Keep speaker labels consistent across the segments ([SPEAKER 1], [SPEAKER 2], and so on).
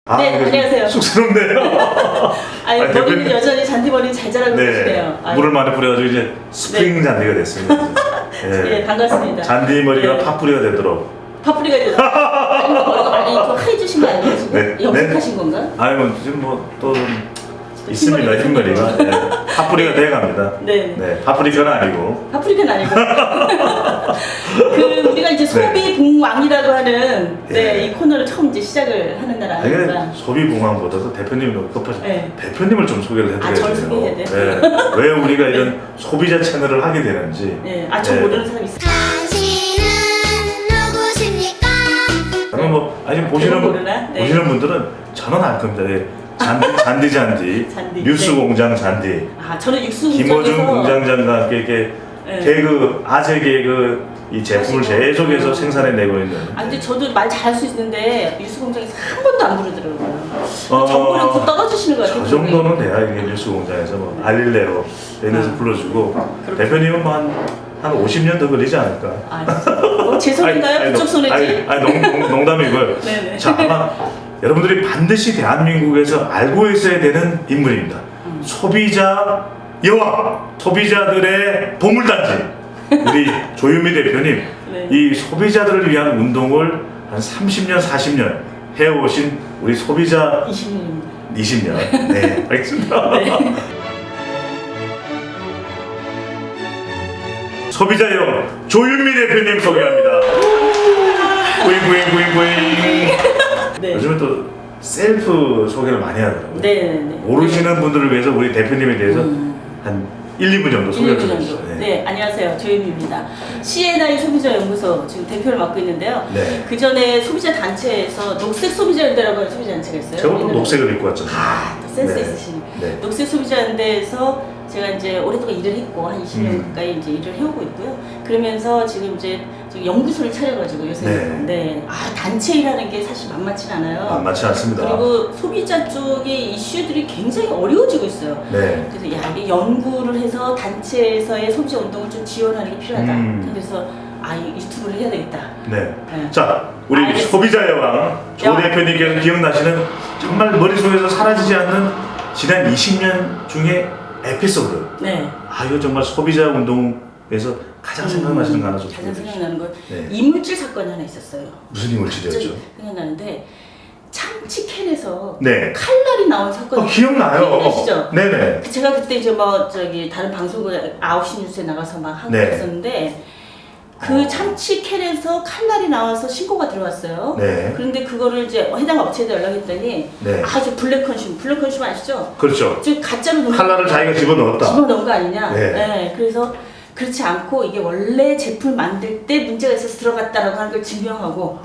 [SPEAKER 1] 네, 안녕하세요.
[SPEAKER 2] 쑥스럽네요.
[SPEAKER 1] 아니, 머리는 여전히 잔디머리는 잘 자라고 계시네요.
[SPEAKER 2] 물을 많이 뿌려가지고 이제 스프링 잔디가 됐습니다.
[SPEAKER 1] 네, 반갑습니다.
[SPEAKER 2] 잔디 머리가
[SPEAKER 1] 네.
[SPEAKER 2] 팥뿌리가 되도록.
[SPEAKER 1] 파뿌리가 되죠. 아니, 머리가 많이 좀 하얘주신 거 아니에요, 지금?
[SPEAKER 2] 네.
[SPEAKER 1] 염색하신 건가?
[SPEAKER 2] 아니 뭐 지금 뭐 또 있습니다. 흰머리가. 네. 팥뿌리가 돼갑니다.
[SPEAKER 1] 네.
[SPEAKER 2] 파프리카는 아니고.
[SPEAKER 1] 파프리카는 아니고. 그 우리가 이제 소비봉왕이라고 하는 이 코너를 처음 이제 시작을 하는 날 아닙니까?
[SPEAKER 2] 소비봉왕보다도 대표님이 너무 급하죠.
[SPEAKER 1] 네.
[SPEAKER 2] 대표님을 좀 소개를 해드려야 돼요.
[SPEAKER 1] 저를 소개해야 돼요?
[SPEAKER 2] 네. 왜 우리가 이런 소비자 채널을 하게 되는지.
[SPEAKER 1] 네. 저 모르는 사람이 있어요.
[SPEAKER 3] 당신은 누구십니까?
[SPEAKER 2] 그러면 뭐 아니 보시는 분들은 저는 알 겁니다. 잔디
[SPEAKER 1] 잔디.
[SPEAKER 2] 뉴스공장 잔디.
[SPEAKER 1] 저는
[SPEAKER 2] 김어준 공장장과 함께 이렇게 개그 아재 개그 이 제품을 계속해서 생산해내고 있는.
[SPEAKER 1] 근데 저도 말 잘할 수 있는데 뉴스공장에서 한 번도 안 부르더라고요. 정보를 곧 떨어지시는 것 같아요.
[SPEAKER 2] 저 정도는 돼야 이게 뉴스공장에서 뭐 알릴레오 이런 데서 불러주고 대표님은 뭐 한 50년 더 걸리지 않을까?
[SPEAKER 1] 제 손인가요? 그쪽 손인지?
[SPEAKER 2] 농담이고요.
[SPEAKER 1] 네네.
[SPEAKER 2] 자, 아마 여러분들이 반드시 대한민국에서 알고 있어야 되는 인물입니다. 소비자 여왕, 소비자들의 보물단지. 우리 조윤미 대표님,
[SPEAKER 1] 네.
[SPEAKER 2] 이 소비자들을 위한 운동을 한 30년, 40년 해오신 우리 소비자
[SPEAKER 1] 20년입니다.
[SPEAKER 2] 20년. 네, 알겠습니다.
[SPEAKER 1] 네.
[SPEAKER 2] 소비자 여왕 조윤미 대표님 소개합니다. 부잉.
[SPEAKER 1] 네.
[SPEAKER 2] 요즘은 또 셀프 소개를 많이 하더라고요.
[SPEAKER 1] 네.
[SPEAKER 2] 모르시는 분들을 위해서 우리 대표님에 대해서 한 1, 2분 정도 소개해
[SPEAKER 1] 1, 2분
[SPEAKER 2] 주세요.
[SPEAKER 1] 정도. 네, 안녕하세요. 조윤미입니다. CNI 소비자연구소 지금 대표를 맡고 있는데요.
[SPEAKER 2] 네.
[SPEAKER 1] 그 전에 소비자 단체에서 녹색 소비자연대라고 하는 소비자 단체가 있어요.
[SPEAKER 2] 저도 녹색을 입고 왔잖아요.
[SPEAKER 1] 또 센스
[SPEAKER 2] 네.
[SPEAKER 1] 있으시네.
[SPEAKER 2] 네.
[SPEAKER 1] 녹색 소비자연대에서 제가 이제 오랫동안 일을 했고 한 20년 가까이 이제 일을 해오고 있고요. 그러면서 지금 이제 연구소를 차려가지고 요새 단체 일하는 게 사실 만만치 않아요.
[SPEAKER 2] 만만치 않습니다.
[SPEAKER 1] 그리고 소비자 쪽의 이슈들이 굉장히 어려워지고 있어요.
[SPEAKER 2] 네.
[SPEAKER 1] 그래서 이게 연구를 해서 단체에서의 소비자 운동을 좀 지원하는 게 필요하다. 그래서 이 유튜브를 해야 되겠다.
[SPEAKER 2] 네. 자, 우리
[SPEAKER 1] 알겠습니다.
[SPEAKER 2] 소비자 여왕 조 대표님께서 기억나시는 정말 머릿속에서 사라지지 않는 지난 20년 중에 에피소드.
[SPEAKER 1] 네.
[SPEAKER 2] 이거 정말 소비자 운동에서 가장 생각나시는 거 하나 좀
[SPEAKER 1] 가장
[SPEAKER 2] 보여주시죠.
[SPEAKER 1] 생각나는 건
[SPEAKER 2] 네.
[SPEAKER 1] 이물질 사건이 하나 있었어요.
[SPEAKER 2] 무슨 이물질이었죠?
[SPEAKER 1] 갑자기 생각나는데 참치 캔에서
[SPEAKER 2] 네.
[SPEAKER 1] 칼날이 나온 사건이
[SPEAKER 2] 기억나요.
[SPEAKER 1] 기억나시죠?
[SPEAKER 2] 네네.
[SPEAKER 1] 제가 그때 이제 다른 방송을 9시 뉴스에 나가서 막 하고
[SPEAKER 2] 네.
[SPEAKER 1] 있었는데 그 참치 캔에서 칼날이 나와서 신고가 들어왔어요.
[SPEAKER 2] 네.
[SPEAKER 1] 그런데 그거를 이제 해당 업체에 연락했더니
[SPEAKER 2] 네.
[SPEAKER 1] 저 블랙 컨슘 아시죠?
[SPEAKER 2] 그렇죠.
[SPEAKER 1] 저 가짜로 넣은
[SPEAKER 2] 칼날을 자기가 집어넣었다.
[SPEAKER 1] 집어넣은 거 아니냐?
[SPEAKER 2] 네.
[SPEAKER 1] 그래서 그렇지 않고 이게 원래 제품 만들 때 문제가 있어서 들어갔다라고 하는 걸 증명하고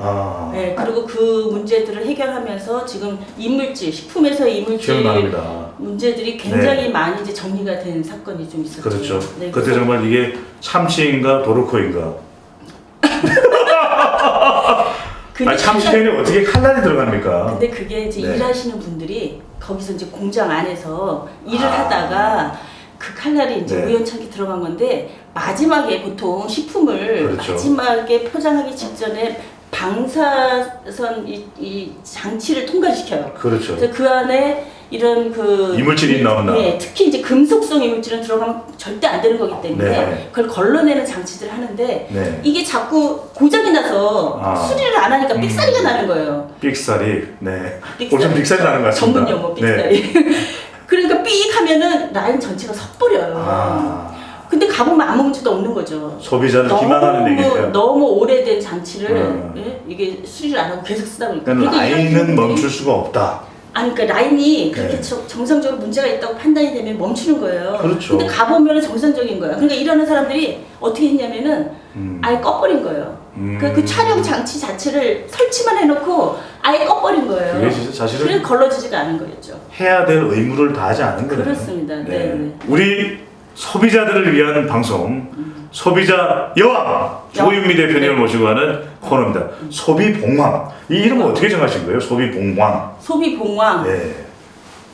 [SPEAKER 1] 그리고 그 문제들을 해결하면서 지금 이물질, 식품에서의 이물질
[SPEAKER 2] 기억납니다.
[SPEAKER 1] 문제들이 굉장히 많이 이제 정리가 된 사건이 좀 있었죠.
[SPEAKER 2] 그렇죠.
[SPEAKER 1] 네,
[SPEAKER 2] 그때 정말 이게 참치인가 도르코인가. 참치캔이 어떻게 칼날이 들어갑니까?
[SPEAKER 1] 근데 그게 이제 일하시는 분들이 거기서 이제 공장 안에서 일을 하다가 그 칼날이 이제 우연찮게 들어간 건데 마지막에 보통 식품을 마지막에 포장하기 직전에 방사선 이 장치를 통과시켜요.
[SPEAKER 2] 그렇죠.
[SPEAKER 1] 그래서 그 안에 이런
[SPEAKER 2] 이물질이 나온다.
[SPEAKER 1] 특히 이제 금속성 이물질은 들어가면 절대 안 되는 거기 때문에 그걸 걸러내는 장치들을 하는데 이게 자꾸 고장이 나서 수리를 안 하니까 삑사리가 나는 거예요.
[SPEAKER 2] 삑사리. 네. 요즘 삑사리 나는 것 같습니다.
[SPEAKER 1] 전문 용어 삑사리. 그러니까 삑 하면은 라인 전체가 섰버려요. 근데 가보면 아무 문제도 없는 거죠.
[SPEAKER 2] 소비자를 기만하는 얘기예요.
[SPEAKER 1] 너무 오래된 장치를 이게 수리를 안 하고 계속 쓰다 보니까.
[SPEAKER 2] 그러니까 라인은 멈출 수가 없다.
[SPEAKER 1] 그러니까 라인이 그렇게 정상적으로 문제가 있다고 판단이 되면 멈추는 거예요.
[SPEAKER 2] 그렇죠.
[SPEAKER 1] 근데 가보면 정상적인 거야. 그러니까 이러는 사람들이 어떻게 했냐면은 아예 꺼버린 거예요. 그 촬영 장치 자체를 설치만 해놓고 아예 꺼버린 거예요.
[SPEAKER 2] 그게 진짜 사실은
[SPEAKER 1] 그래서 걸러지지가 않은 거였죠.
[SPEAKER 2] 해야 될 의무를 다하지 않은 거예요.
[SPEAKER 1] 그렇습니다. 네.
[SPEAKER 2] 우리 소비자들을 위한 방송 소비자 여왕 조윤미 대표님을 모시고 하는 코너입니다. 소비봉왕. 이 이름은 어떻게 정하신 거예요? 소비봉왕.
[SPEAKER 1] 소비봉왕.
[SPEAKER 2] 네.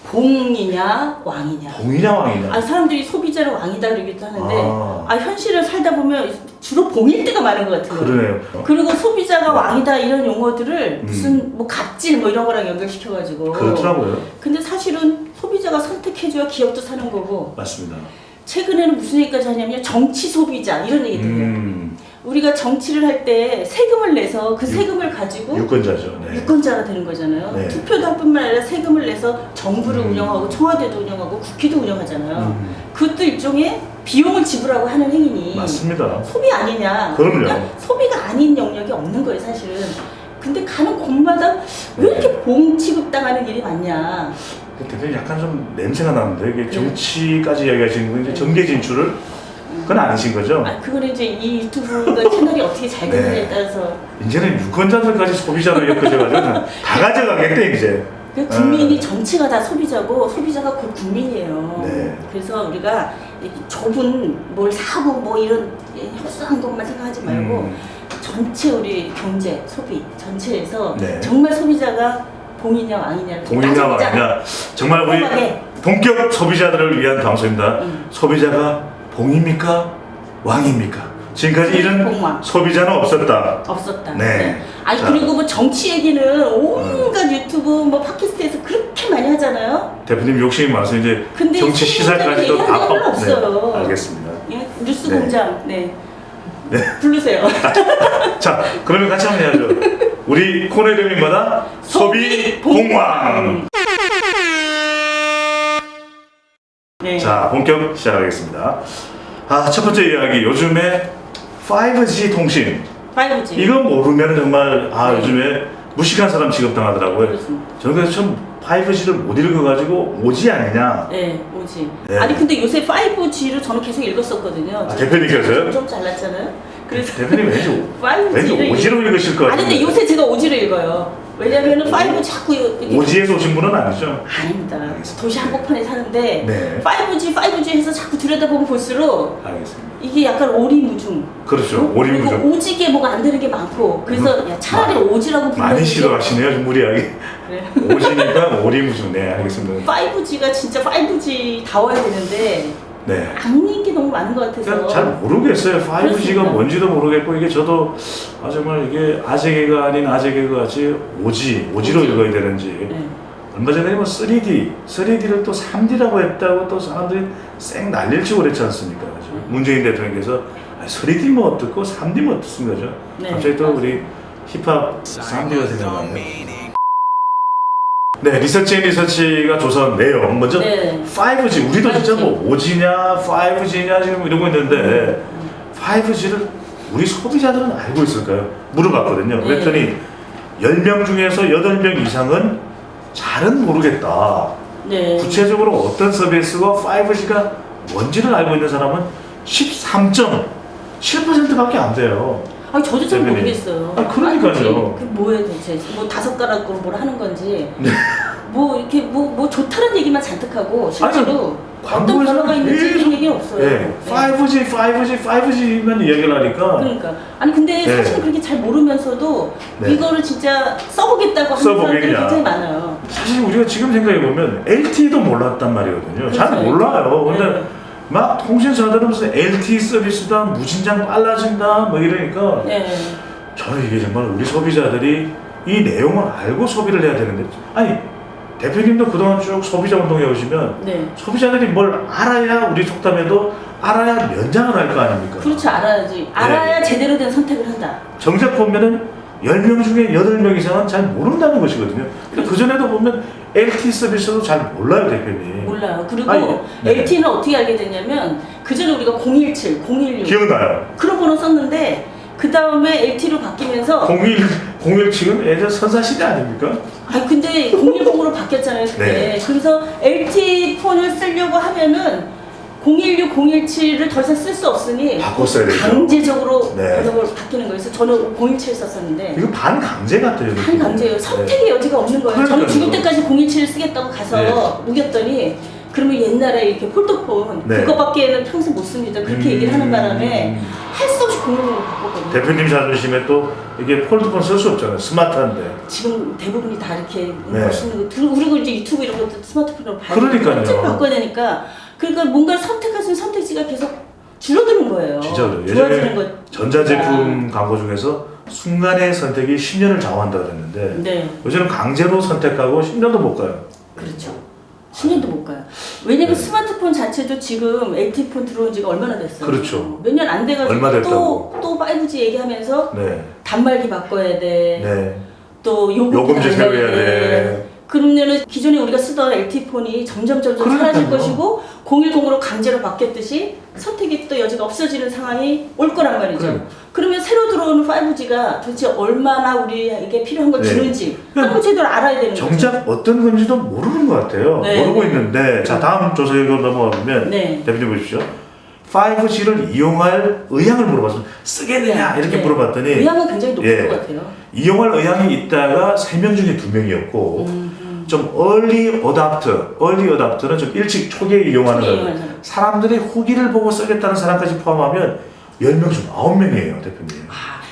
[SPEAKER 1] 봉이냐 왕이냐.
[SPEAKER 2] 봉이냐 왕이냐.
[SPEAKER 1] 사람들이 소비자를 왕이다 그러기도 하는데 현실을 살다 보면 주로 봉일대가 많은 것 같아요.
[SPEAKER 2] 그러네요.
[SPEAKER 1] 그리고 소비자가 왕이다 이런 용어들을 무슨 뭐 갑질 뭐 이런 거랑 연결시켜가지고.
[SPEAKER 2] 그렇더라고요.
[SPEAKER 1] 근데 사실은 소비자가 선택해줘야 기업도 사는 거고.
[SPEAKER 2] 맞습니다.
[SPEAKER 1] 최근에는 무슨 얘기까지 하냐면 정치 소비자 이런 얘기들이에요. 우리가 정치를 할 때 세금을 내서 그 세금을 가지고
[SPEAKER 2] 유권자죠. 네.
[SPEAKER 1] 유권자가 되는 거잖아요.
[SPEAKER 2] 네.
[SPEAKER 1] 투표도 할 뿐만 아니라 세금을 내서 정부를 운영하고 청와대도 운영하고 국회도 운영하잖아요. 그것도 일종의 비용을 지불하고 하는 행위니
[SPEAKER 2] 맞습니다.
[SPEAKER 1] 소비 아니냐.
[SPEAKER 2] 그럼요.
[SPEAKER 1] 그러니까 소비가 아닌 영역이 없는 거예요 사실은. 근데 가는 곳마다 왜 이렇게 봉 취급당하는 일이 많냐.
[SPEAKER 2] 대표님 약간 좀 냄새가 나는데 이게 정치까지 이야기하시는 건 이제 정계 진출을 그건 아니신 거죠?
[SPEAKER 1] 아, 그거는 이제 이 유튜브가 채널이 어떻게 잘 되느냐에 따라서.
[SPEAKER 2] 이제는 유권자들까지 소비자로 엮어져가지고 다 가져가겠대 이제.
[SPEAKER 1] 그 국민이 전체가 다 소비자고 소비자가 곧 국민이에요.
[SPEAKER 2] 네.
[SPEAKER 1] 그래서 우리가 이렇게 좁은 뭘 사고 뭐 이런 협소한 것만 생각하지 말고 전체 우리 경제, 소비 전체에서
[SPEAKER 2] 네.
[SPEAKER 1] 정말 소비자가 봉이냐 왕이냐를 좀
[SPEAKER 2] 공인가
[SPEAKER 1] 따져보자.
[SPEAKER 2] 말이냐 정말 우리
[SPEAKER 1] 꼼꼼하게.
[SPEAKER 2] 본격 소비자들을 위한 방송입니다. 소비자가 봉입니까? 왕입니까? 지금까지 이런
[SPEAKER 1] 봉왕.
[SPEAKER 2] 소비자는 없었다.
[SPEAKER 1] 없었다.
[SPEAKER 2] 네.
[SPEAKER 1] 아니
[SPEAKER 2] 자.
[SPEAKER 1] 그리고 뭐 정치 얘기는 온갖 유튜브 뭐 팟캐스트에서 그렇게 많이 하잖아요.
[SPEAKER 2] 대표님 욕심이 많아서 이제
[SPEAKER 1] 근데
[SPEAKER 2] 정치 시사까지도
[SPEAKER 1] 얘기하는
[SPEAKER 2] 다
[SPEAKER 1] 건 없어요.
[SPEAKER 2] 네, 알겠습니다.
[SPEAKER 1] 예, 뉴스
[SPEAKER 2] 네.
[SPEAKER 1] 공장 네. 부르세요.
[SPEAKER 2] 자, 그러면 같이 한번 해야죠. 우리 코너 이름이 뭐다? 소비 봉왕.
[SPEAKER 1] 네.
[SPEAKER 2] 자, 본격 시작하겠습니다. 첫 번째 이야기. 요즘에 5G 통신.
[SPEAKER 1] 5G.
[SPEAKER 2] 이거 모르면 정말
[SPEAKER 1] 네.
[SPEAKER 2] 요즘에 무식한 사람 취급당하더라고요.
[SPEAKER 1] 그렇습니다.
[SPEAKER 2] 저는 그래서 좀 5G를 못 읽어가지고 오지 아니냐.
[SPEAKER 1] 네, 오지.
[SPEAKER 2] 네.
[SPEAKER 1] 아니 근데 요새 5G를 저는 계속 읽었었거든요.
[SPEAKER 2] 대표님께서요?
[SPEAKER 1] 좀 잘났잖아요. 그래서
[SPEAKER 2] 대표님 왠지
[SPEAKER 1] 5G를
[SPEAKER 2] 오지로 읽으실 것
[SPEAKER 1] 아니
[SPEAKER 2] 같아요.
[SPEAKER 1] 근데 요새 제가 오지로 읽어요. 왜냐면은 5G 자꾸 이렇게
[SPEAKER 2] 오지에서 오신 분은 아니죠?
[SPEAKER 1] 아닙니다.
[SPEAKER 2] 알겠습니다.
[SPEAKER 1] 도시 한복판에 사는데
[SPEAKER 2] 네.
[SPEAKER 1] 5G 해서 자꾸 들여다보면 볼수록
[SPEAKER 2] 알겠습니다.
[SPEAKER 1] 이게 약간 오리무중.
[SPEAKER 2] 그렇죠.
[SPEAKER 1] 그리고
[SPEAKER 2] 오리무중.
[SPEAKER 1] 오지게 뭐가 안 되는 게 많고 그래서 야, 차라리 오지라고 부르는
[SPEAKER 2] 많이
[SPEAKER 1] 게
[SPEAKER 2] 싫어하시네요, 좀 무리하게.
[SPEAKER 1] 그래.
[SPEAKER 2] 오지니까 오리무중. 네, 알겠습니다.
[SPEAKER 1] 5G가 진짜 5G 다워야 되는데
[SPEAKER 2] 네.
[SPEAKER 1] 악린 게 너무 많은 것 같아서
[SPEAKER 2] 그러니까 잘 모르겠어요. 5G가
[SPEAKER 1] 그렇습니다.
[SPEAKER 2] 뭔지도 모르겠고 이게 저도 정말 이게 아재개가 아닌 아재개가 같이 오지로
[SPEAKER 1] 오지.
[SPEAKER 2] 읽어야 되는지.
[SPEAKER 1] 네.
[SPEAKER 2] 얼마 전에 뭐 3D를 또 3D라고 했다고 또 사람들이 쌩 난릴치고 그랬지 않습니까? 그죠? 문재인 대통령께서 3D 뭐 어떻고 3D 뭐 어떻습니까? 그죠?
[SPEAKER 1] 네,
[SPEAKER 2] 갑자기 또
[SPEAKER 1] 맞아요.
[SPEAKER 2] 우리 힙합 3D가 생각나네요. 네, 리서치가 조사한 내용 먼저
[SPEAKER 1] 네.
[SPEAKER 2] 5G 우리도 진짜
[SPEAKER 1] 5G.
[SPEAKER 2] 뭐 5G냐 5G냐 지금 이러고 있는데 5G를 우리 소비자들은 알고 있을까요? 물어봤거든요.
[SPEAKER 1] 네.
[SPEAKER 2] 그랬더니 10명 중에서 8명 이상은 잘은 모르겠다.
[SPEAKER 1] 네.
[SPEAKER 2] 구체적으로 어떤 서비스가 5G가 뭔지를 알고 있는 사람은 13.7%밖에 안 돼요.
[SPEAKER 1] 아니 저도 잘
[SPEAKER 2] 대표님.
[SPEAKER 1] 모르겠어요.
[SPEAKER 2] 아, 그러니까요.
[SPEAKER 1] 그 뭐예요 도대체? 뭐 5가락으로 뭘 하는 건지
[SPEAKER 2] 네.
[SPEAKER 1] 뭐 이렇게 뭐 좋다는 얘기만 잔뜩 하고 실제로 어떤
[SPEAKER 2] 광고에서는
[SPEAKER 1] 변화가 있는지
[SPEAKER 2] 계속-
[SPEAKER 1] 이런 얘기는 없어요.
[SPEAKER 2] 네. 5G만 이야기를 하니까
[SPEAKER 1] 그러니까 아니 근데
[SPEAKER 2] 네.
[SPEAKER 1] 사실 그렇게 잘 모르면서도
[SPEAKER 2] 네.
[SPEAKER 1] 이거를 진짜 써보겠다고 하는 사람들이
[SPEAKER 2] 써보겠냐.
[SPEAKER 1] 굉장히 많아요.
[SPEAKER 2] 사실 우리가 지금 생각해보면 LTE도 몰랐단 말이거든요. 잘
[SPEAKER 1] 그렇죠.
[SPEAKER 2] 몰라요. 근데
[SPEAKER 1] 네.
[SPEAKER 2] 막 통신사들은 무슨 LTE 서비스다, 무진장 빨라진다, 뭐 이러니까
[SPEAKER 1] 네.
[SPEAKER 2] 저는 이게 정말 우리 소비자들이 이 내용을 알고 소비를 해야 되는데 아니 대표님도 그동안 쭉 소비자 운동해 오시면
[SPEAKER 1] 네.
[SPEAKER 2] 소비자들이 뭘 알아야 우리 속담에도 알아야 면장을 할 거 아닙니까?
[SPEAKER 1] 그렇죠 알아야지. 알아야 제대로 된 선택을 한다.
[SPEAKER 2] 정작 보면은 10명 중에 8명 이상은 잘 모른다는 것이거든요. 근데 그전에도 보면 LTE 서비스도 잘 몰라요, 대표님.
[SPEAKER 1] 몰라요. 그리고
[SPEAKER 2] 아니, 네.
[SPEAKER 1] LTE는 어떻게 알게 됐냐면 그 전에 우리가 017, 016
[SPEAKER 2] 기억나요?
[SPEAKER 1] 그런 번호 썼는데 그 다음에 LTE로 바뀌면서
[SPEAKER 2] 017은 예전 선사시대 아닙니까?
[SPEAKER 1] 아니 근데 010으로 바뀌었잖아요 그때.
[SPEAKER 2] 네.
[SPEAKER 1] 그래서 LTE 폰을 쓰려고 하면은 016, 017을 더 이상 쓸 수 없으니
[SPEAKER 2] 바꿨어야 되죠.
[SPEAKER 1] 강제적으로
[SPEAKER 2] 네.
[SPEAKER 1] 번호를 바뀌는 거예요. 그래서 저는 017 썼었는데
[SPEAKER 2] 이거 반강제 같아요. 느낌이.
[SPEAKER 1] 반강제예요. 선택의 여지가 없는 거예요. 저는
[SPEAKER 2] 그러니까요.
[SPEAKER 1] 죽을 때까지 017을 쓰겠다고 가서
[SPEAKER 2] 네.
[SPEAKER 1] 우겼더니 그러면 옛날에 이렇게 폴더폰
[SPEAKER 2] 네.
[SPEAKER 1] 그거밖에는 평생 못 씁니다. 그렇게 얘기를 하는 바람에 할 수 없이 016으로 바꿨거든요.
[SPEAKER 2] 대표님 자존심에 또 이게 폴드폰 쓸 수 없잖아요. 스마트한데.
[SPEAKER 1] 지금 대부분이 다 이렇게
[SPEAKER 2] 네.
[SPEAKER 1] 멋있는 거 그리고 이제 유튜브 이런 것도 스마트폰으로 봐야
[SPEAKER 2] 그러니까요.
[SPEAKER 1] 어차피 바꿔야 되니까 그러니까 뭔가를 선택할 수 있는 선택지가 계속 줄어드는 거예요.
[SPEAKER 2] 진짜 그래요.
[SPEAKER 1] 좋아지는
[SPEAKER 2] 예전에
[SPEAKER 1] 거.
[SPEAKER 2] 전자제품 광고 중에서 순간의 선택이 10년을 좌우한다 그랬는데
[SPEAKER 1] 네.
[SPEAKER 2] 요즘은 강제로 선택하고 10년도 못 가요.
[SPEAKER 1] 그렇죠. 10년도 못 가요. 왜냐면
[SPEAKER 2] 네.
[SPEAKER 1] 스마트폰 자체도 지금 LTE폰 들어온 지가 얼마나 됐어요.
[SPEAKER 2] 그렇죠.
[SPEAKER 1] 몇 년 안 돼가지고
[SPEAKER 2] 얼마 됐다고.
[SPEAKER 1] 또 5G 얘기하면서
[SPEAKER 2] 네.
[SPEAKER 1] 단말기 바꿔야 돼.
[SPEAKER 2] 네.
[SPEAKER 1] 또
[SPEAKER 2] 요금제 세워야 돼.
[SPEAKER 1] 그러면은 기존에 우리가 쓰던 LTE폰이 점점 사라질
[SPEAKER 2] 그러니까요.
[SPEAKER 1] 것이고 010으로 강제로 바뀌었듯이 선택의 또 여지가 없어지는 상황이 올 거란 말이죠.
[SPEAKER 2] 그래.
[SPEAKER 1] 그러면 새로 들어오는 5G가 도대체 얼마나 우리에게 필요한 걸
[SPEAKER 2] 네.
[SPEAKER 1] 주는지
[SPEAKER 2] 그냥
[SPEAKER 1] 한국 제도를 알아야 되는 거죠.
[SPEAKER 2] 정작 어떤 건지도 모르는 것 같아요.
[SPEAKER 1] 네,
[SPEAKER 2] 모르고
[SPEAKER 1] 네.
[SPEAKER 2] 있는데 자 다음 조사 결과 넘어가 보면
[SPEAKER 1] 네.
[SPEAKER 2] 대표님 보십시오. 5G를 이용할 의향을 물어봤습니다. 쓰겠느냐 이렇게
[SPEAKER 1] 네.
[SPEAKER 2] 물어봤더니
[SPEAKER 1] 의향은 굉장히 높을
[SPEAKER 2] 예.
[SPEAKER 1] 것 같아요.
[SPEAKER 2] 이용할 의향이 있다가 3명 중에 2명이었고 좀 early adopter는 좀 일찍 초기에 이용하는
[SPEAKER 1] 초기에
[SPEAKER 2] 사람.
[SPEAKER 1] 이용하는 사람.
[SPEAKER 2] 사람들이 후기를 보고 쓰겠다는 사람까지 포함하면 10명 중 9명이에요 대표님.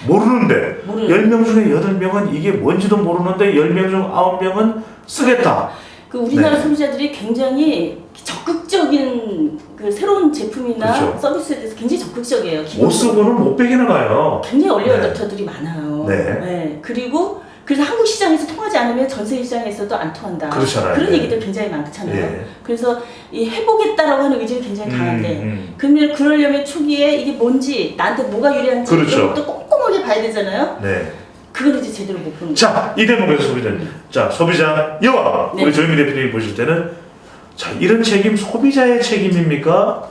[SPEAKER 2] 모르는데
[SPEAKER 1] 모르는.
[SPEAKER 2] 10명 중에 8명은 이게 뭔지도 모르는데 10명 중 9명은 쓰겠다.
[SPEAKER 1] 그 우리나라
[SPEAKER 2] 네.
[SPEAKER 1] 소비자들이 굉장히 적극적인 그 새로운 제품이나
[SPEAKER 2] 그렇죠.
[SPEAKER 1] 서비스에 대해서 굉장히 적극적이에요.
[SPEAKER 2] 못
[SPEAKER 1] 기본적으로.
[SPEAKER 2] 쓰고는 못 빼기나 봐요.
[SPEAKER 1] 굉장히 얼리
[SPEAKER 2] 네.
[SPEAKER 1] 어댑터들이 많아요.
[SPEAKER 2] 네.
[SPEAKER 1] 그리고 그래서 한국 시장에서 통하지 않으면 전세 시장에서도 안 통한다.
[SPEAKER 2] 그렇잖아요.
[SPEAKER 1] 그런
[SPEAKER 2] 네.
[SPEAKER 1] 얘기들 굉장히 많잖아요.
[SPEAKER 2] 예.
[SPEAKER 1] 그래서 이 해보겠다라고 하는 의지가 굉장히 강한데
[SPEAKER 2] 음.
[SPEAKER 1] 그러면 그러려면 초기에 이게 뭔지 나한테 뭐가 유리한지
[SPEAKER 2] 그렇죠.
[SPEAKER 1] 이런 것도 꼼꼼하게 봐야 되잖아요.
[SPEAKER 2] 네.
[SPEAKER 1] 그걸 이제 제대로 못 보는 거예요.
[SPEAKER 2] 자, 이 대목에서 소비자 여왕
[SPEAKER 1] 네.
[SPEAKER 2] 우리 조현미 대표님이 보실 때는 자 이런 책임 소비자의 책임입니까?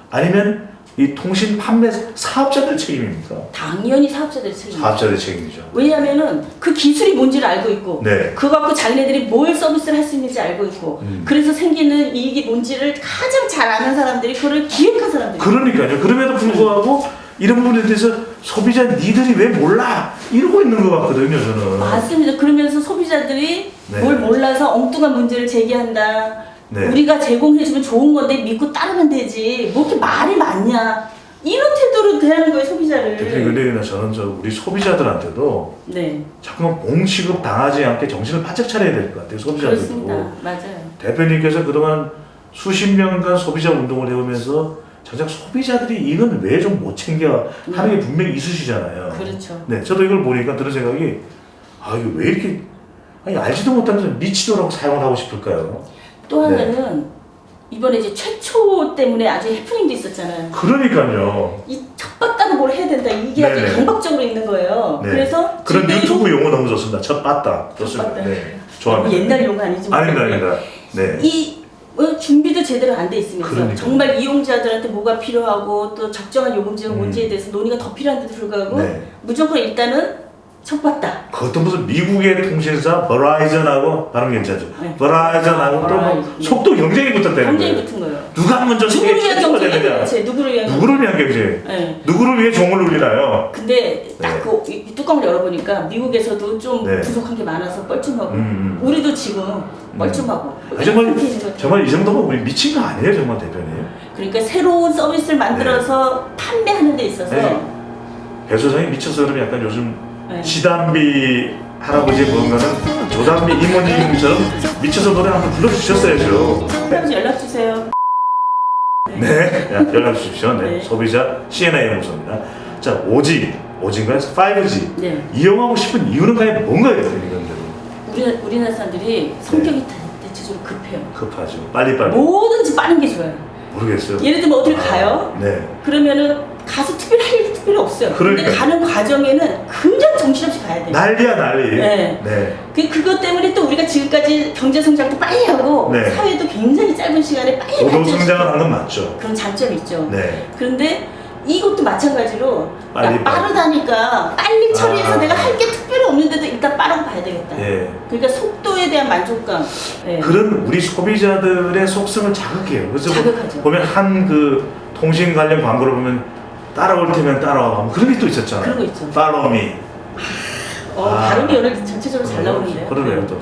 [SPEAKER 2] 아니면 이 통신 판매 사업자들 책임입니까?
[SPEAKER 1] 당연히 사업자들 책임이죠.
[SPEAKER 2] 사업자들 책임이죠.
[SPEAKER 1] 왜냐하면은 그 기술이 뭔지를 알고 있고
[SPEAKER 2] 네.
[SPEAKER 1] 그거 갖고 자기네들이 뭘 서비스를 할 수 있는지 알고 있고 그래서 생기는 이익이 뭔지를 가장 잘 아는 사람들이 그걸 기획한 사람들이
[SPEAKER 2] 그러니까요. 그럼에도 불구하고 이런 부분에 대해서 소비자 니들이 왜 몰라 이러고 있는 것 같거든요. 저는.
[SPEAKER 1] 맞습니다. 그러면서 소비자들이
[SPEAKER 2] 네.
[SPEAKER 1] 뭘 몰라서 엉뚱한 문제를 제기한다.
[SPEAKER 2] 네.
[SPEAKER 1] 우리가 제공해주면 좋은 건데 믿고 따르면 되지. 뭐 이렇게 말이 많냐. 이런 태도로 대하는 거예요, 소비자를.
[SPEAKER 2] 대표님 근데 저는 우리 소비자들한테도
[SPEAKER 1] 네.
[SPEAKER 2] 자꾸만 봉취급 당하지 않게 정신을 바짝 차려야 될 것 같아요. 소비자들도.
[SPEAKER 1] 그렇습니다. 맞아요.
[SPEAKER 2] 대표님께서 그동안 수십 년간 소비자 운동을 해오면서 정작 소비자들이 이건 왜 좀 못 챙겨 하는 게 분명히 있으시잖아요.
[SPEAKER 1] 그렇죠.
[SPEAKER 2] 네, 저도 이걸 보니까 드는 생각이 아 이거 왜 이렇게 아니 알지도 못하면서 미치도록 사용을 하고 싶을까요?
[SPEAKER 1] 또 하나는 이번에 이제 최초 때문에 아주 해프닝도 있었잖아요.
[SPEAKER 2] 그러니까요.
[SPEAKER 1] 이 첫 봤다고 뭘 해야 된다. 이게 아주
[SPEAKER 2] 네네.
[SPEAKER 1] 강박적으로 있는 거예요.
[SPEAKER 2] 네.
[SPEAKER 1] 그래서
[SPEAKER 2] 그런
[SPEAKER 1] 지금
[SPEAKER 2] 유튜브 용어 너무 좋습니다. 첫 봤다. 좋습니다.
[SPEAKER 1] 봤다.
[SPEAKER 2] 네, 좋아합니다.
[SPEAKER 1] 옛날 용어 아니지.
[SPEAKER 2] 아닙니다. 네.
[SPEAKER 1] 이 준비도 제대로 안 돼 있으면서
[SPEAKER 2] 그러니까요.
[SPEAKER 1] 정말 이용자들한테 뭐가 필요하고 또 적정한 요금제가 뭔지에 대해서 논의가 더 필요한데도 불구하고
[SPEAKER 2] 네.
[SPEAKER 1] 무조건 일단은 첫 봤다.
[SPEAKER 2] 그것도 무슨 미국의 통신사 버라이전하고 발음 괜찮죠?
[SPEAKER 1] 네.
[SPEAKER 2] 버라이전하고 또 뭐
[SPEAKER 1] 버라이전.
[SPEAKER 2] 속도 경쟁이 붙었다는
[SPEAKER 1] 경쟁이
[SPEAKER 2] 거예요.
[SPEAKER 1] 붙은 거예요.
[SPEAKER 2] 누가 먼저
[SPEAKER 1] 누구를 위한
[SPEAKER 2] 최초가
[SPEAKER 1] 경쟁이
[SPEAKER 2] 되느냐?
[SPEAKER 1] 그렇지. 누구를 위한
[SPEAKER 2] 누구를 위한 경쟁?
[SPEAKER 1] 네.
[SPEAKER 2] 누구를 위해 종을 울리나요?
[SPEAKER 1] 근데
[SPEAKER 2] 네.
[SPEAKER 1] 딱 이 뚜껑을 열어보니까 미국에서도 좀
[SPEAKER 2] 네.
[SPEAKER 1] 부족한 게 많아서 뻘쭘하고
[SPEAKER 2] 우리도
[SPEAKER 1] 지금 뻘쭘하고
[SPEAKER 2] 아, 정말 이 정도면 우리 미친 거 아니에요, 정말 대표님?
[SPEAKER 1] 그러니까 새로운 서비스를 만들어서 판매하는 데 있어서
[SPEAKER 2] 네. 배수성이 미쳐서 그러면 약간 요즘
[SPEAKER 1] 네.
[SPEAKER 2] 지담비 할아버지 뭔가는 조담비 이모님처럼 미쳐서 노래 한번 불러주셨어야죠.
[SPEAKER 1] 할아버지 연락 주세요.
[SPEAKER 2] 네, 연락 주십시오. 네,
[SPEAKER 1] 네.
[SPEAKER 2] 소비자 CNI 연구소입니다. 자, 5G인가요? 5G.
[SPEAKER 1] 네.
[SPEAKER 2] 이용하고 싶은 이유는 과연 뭔가요, 대표님?
[SPEAKER 1] 우리나라 사람들이 성격이 대체적으로 급해요.
[SPEAKER 2] 급하죠. 빨리빨리.
[SPEAKER 1] 뭐든지 빠른 게 좋아요.
[SPEAKER 2] 모르겠어요.
[SPEAKER 1] 예를 들면 어딜 가요?
[SPEAKER 2] 네.
[SPEAKER 1] 그러면은 가서 특별히 할 일이 특별히 없어요. 근데
[SPEAKER 2] 그러니까요.
[SPEAKER 1] 가는 과정에는 그냥 정신없이 가야 돼요.
[SPEAKER 2] 난리야, 난리.
[SPEAKER 1] 네.
[SPEAKER 2] 네.
[SPEAKER 1] 그것 때문에 또 우리가 지금까지 경제 성장도 빨리 하고
[SPEAKER 2] 네.
[SPEAKER 1] 사회도 굉장히 짧은 시간에 빨리
[SPEAKER 2] 고도
[SPEAKER 1] 발전시키고
[SPEAKER 2] 성장을 한 건 맞죠.
[SPEAKER 1] 그런 장점이 있죠.
[SPEAKER 2] 네.
[SPEAKER 1] 그런데 이것도 마찬가지로
[SPEAKER 2] 빨리,
[SPEAKER 1] 야, 빠르다니까 빨리 처리해서
[SPEAKER 2] 아.
[SPEAKER 1] 내가 할 게 특별히 없는데도 일단 빠르고 봐야 되겠다.
[SPEAKER 2] 예.
[SPEAKER 1] 그러니까 속도에 대한 만족감. 네.
[SPEAKER 2] 그런 우리 소비자들의 속성을 자극해요. 그래서
[SPEAKER 1] 자극하죠.
[SPEAKER 2] 보면 한 그 통신 관련 광고를 보면 따라올 테면 따라와. 뭐 그런 게 또 있었잖아요.
[SPEAKER 1] 그런 거 있죠.
[SPEAKER 2] Follow me.
[SPEAKER 1] 발음이 오늘 전체적으로 잘 나오는데요.
[SPEAKER 2] 그러네요, 또.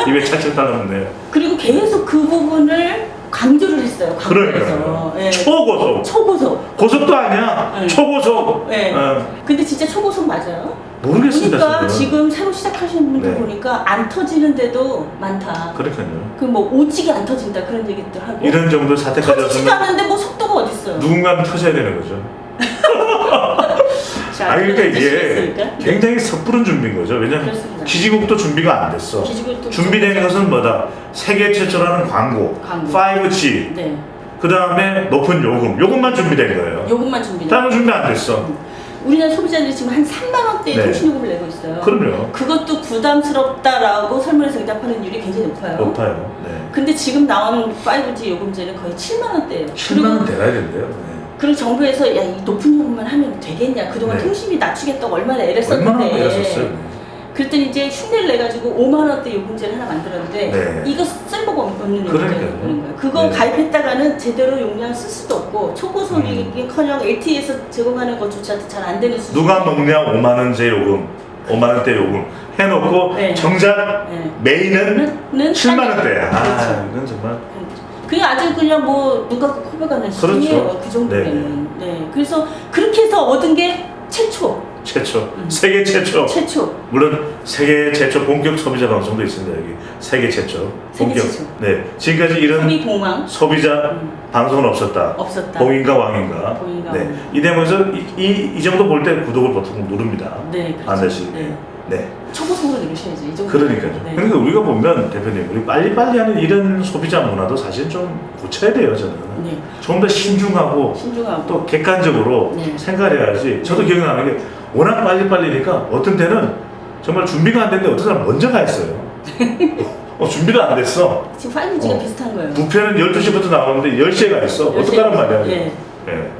[SPEAKER 2] 입에 찰찰 따르는데요.
[SPEAKER 1] 그리고 계속 그 부분을 강조를 했어요.
[SPEAKER 2] 그러니까요.
[SPEAKER 1] 광고에서. 예.
[SPEAKER 2] 초고속.
[SPEAKER 1] 초고속.
[SPEAKER 2] 고속도 아니야.
[SPEAKER 1] 네.
[SPEAKER 2] 초고속.
[SPEAKER 1] 네.
[SPEAKER 2] 어.
[SPEAKER 1] 근데 진짜 초고속 맞아요?
[SPEAKER 2] 모르겠습니다.
[SPEAKER 1] 그러니까
[SPEAKER 2] 저는.
[SPEAKER 1] 지금 새로 시작하시는 분들
[SPEAKER 2] 네.
[SPEAKER 1] 보니까 안 터지는데도 많다.
[SPEAKER 2] 그러니까요.
[SPEAKER 1] 그 뭐 오지게 안 터진다 그런 얘기도 하고.
[SPEAKER 2] 이런 정도 사태까지
[SPEAKER 1] 터지지도
[SPEAKER 2] 왔으면
[SPEAKER 1] 않는데 뭐 속도가 어딨어요?
[SPEAKER 2] 누군가는 터져야 되는 거죠.
[SPEAKER 1] 자,
[SPEAKER 2] 아니 그러니까 이게
[SPEAKER 1] 드시겠습니까?
[SPEAKER 2] 굉장히 섣부른 준비인 거죠. 왜냐면
[SPEAKER 1] 그렇습니다.
[SPEAKER 2] 기지국도 준비가 안 됐어.
[SPEAKER 1] 기지국도
[SPEAKER 2] 준비된 것은 뭐다? 세계 최초라는 광고,
[SPEAKER 1] 광고.
[SPEAKER 2] 5G,
[SPEAKER 1] 네.
[SPEAKER 2] 그 다음에 높은 요금만 준비된 거예요.
[SPEAKER 1] 요금만 준비.
[SPEAKER 2] 다른 건 준비 안 됐어.
[SPEAKER 1] 우리나라 소비자들이 지금 한 3만 원대의
[SPEAKER 2] 네.
[SPEAKER 1] 통신요금을 내고 있어요.
[SPEAKER 2] 그럼요.
[SPEAKER 1] 그것도 부담스럽다라고 설문에서 응답하는 율이 굉장히 높아요.
[SPEAKER 2] 높아요. 네.
[SPEAKER 1] 근데 지금 나오는 5G 요금제는 거의 7만 원대예요.
[SPEAKER 2] 7만 원 대가야 된대요. 네.
[SPEAKER 1] 그리고 정부에서 야, 이 높은 요금만 하면 되겠냐. 그동안
[SPEAKER 2] 네.
[SPEAKER 1] 통신비 낮추겠다고 얼마나 애를
[SPEAKER 2] 얼마나
[SPEAKER 1] 썼는데.
[SPEAKER 2] 애썼어요.
[SPEAKER 1] 그랬더니 이제 흉내를 내가지고 5만 원대 요금제를 하나 만들었는데
[SPEAKER 2] 네.
[SPEAKER 1] 이거 쓸모가 없는
[SPEAKER 2] 그러니까요.
[SPEAKER 1] 요금제를 보는 거예요. 그거
[SPEAKER 2] 네.
[SPEAKER 1] 가입했다가는 제대로 용량 쓸 수도 없고 초고속이긴커녕 LTE에서 제공하는 것조차도 잘 안 되는 수준.
[SPEAKER 2] 누가 먹냐 5만 원제 요금, 5만 원대 요금 해놓고
[SPEAKER 1] 네.
[SPEAKER 2] 정작
[SPEAKER 1] 네.
[SPEAKER 2] 메인은
[SPEAKER 1] 는
[SPEAKER 2] 7만 원대야.
[SPEAKER 1] 그렇죠.
[SPEAKER 2] 아, 이건 정말.
[SPEAKER 1] 그게 아주 그냥 뭐 눈 감고 코 베가는
[SPEAKER 2] 그렇죠.
[SPEAKER 1] 수준이에요. 그 정도면. 네. 그래서 그렇게 해서 얻은 게 최초.
[SPEAKER 2] 세계 최초.
[SPEAKER 1] 최초.
[SPEAKER 2] 물론 세계 최초 본격 소비자 방송도 있습니다. 여기 세계 최초.
[SPEAKER 1] 세계
[SPEAKER 2] 본격.
[SPEAKER 1] 최초.
[SPEAKER 2] 네, 지금까지 이런
[SPEAKER 1] 소비 봉황
[SPEAKER 2] 소비자 방송은 없었다.
[SPEAKER 1] 없었다.
[SPEAKER 2] 봉인가 왕인가.
[SPEAKER 1] 봉인가
[SPEAKER 2] 네,
[SPEAKER 1] 왕.
[SPEAKER 2] 이 되면서 이 정도 볼 때 구독을 보통 누릅니다.
[SPEAKER 1] 네. 그렇죠.
[SPEAKER 2] 반드시.
[SPEAKER 1] 네.
[SPEAKER 2] 네.
[SPEAKER 1] 초고속으로 누르셔야죠. 이 정도.
[SPEAKER 2] 그러니까요.
[SPEAKER 1] 네.
[SPEAKER 2] 그러니까 우리가 보면 대표님, 우리 빨리빨리 하는 이런 소비자 문화도 사실 좀 고쳐야 돼요. 저는.
[SPEAKER 1] 네.
[SPEAKER 2] 좀 더 신중하고
[SPEAKER 1] 신중하고.
[SPEAKER 2] 또 객관적으로
[SPEAKER 1] 네.
[SPEAKER 2] 생각해야지. 저도 기억나는 게 워낙 빨리빨리니까 어떤 때는 정말 준비가 안 됐는데 어떤 사람 먼저 가 있어요. 준비가 안 됐어.
[SPEAKER 1] 지금 5G가
[SPEAKER 2] 어.
[SPEAKER 1] 비슷한 거예요.
[SPEAKER 2] 부페는 12시부터 나오는데 10시에 가 있어.
[SPEAKER 1] 10시에
[SPEAKER 2] 어떡하란 말이야.
[SPEAKER 1] 예.
[SPEAKER 2] 네.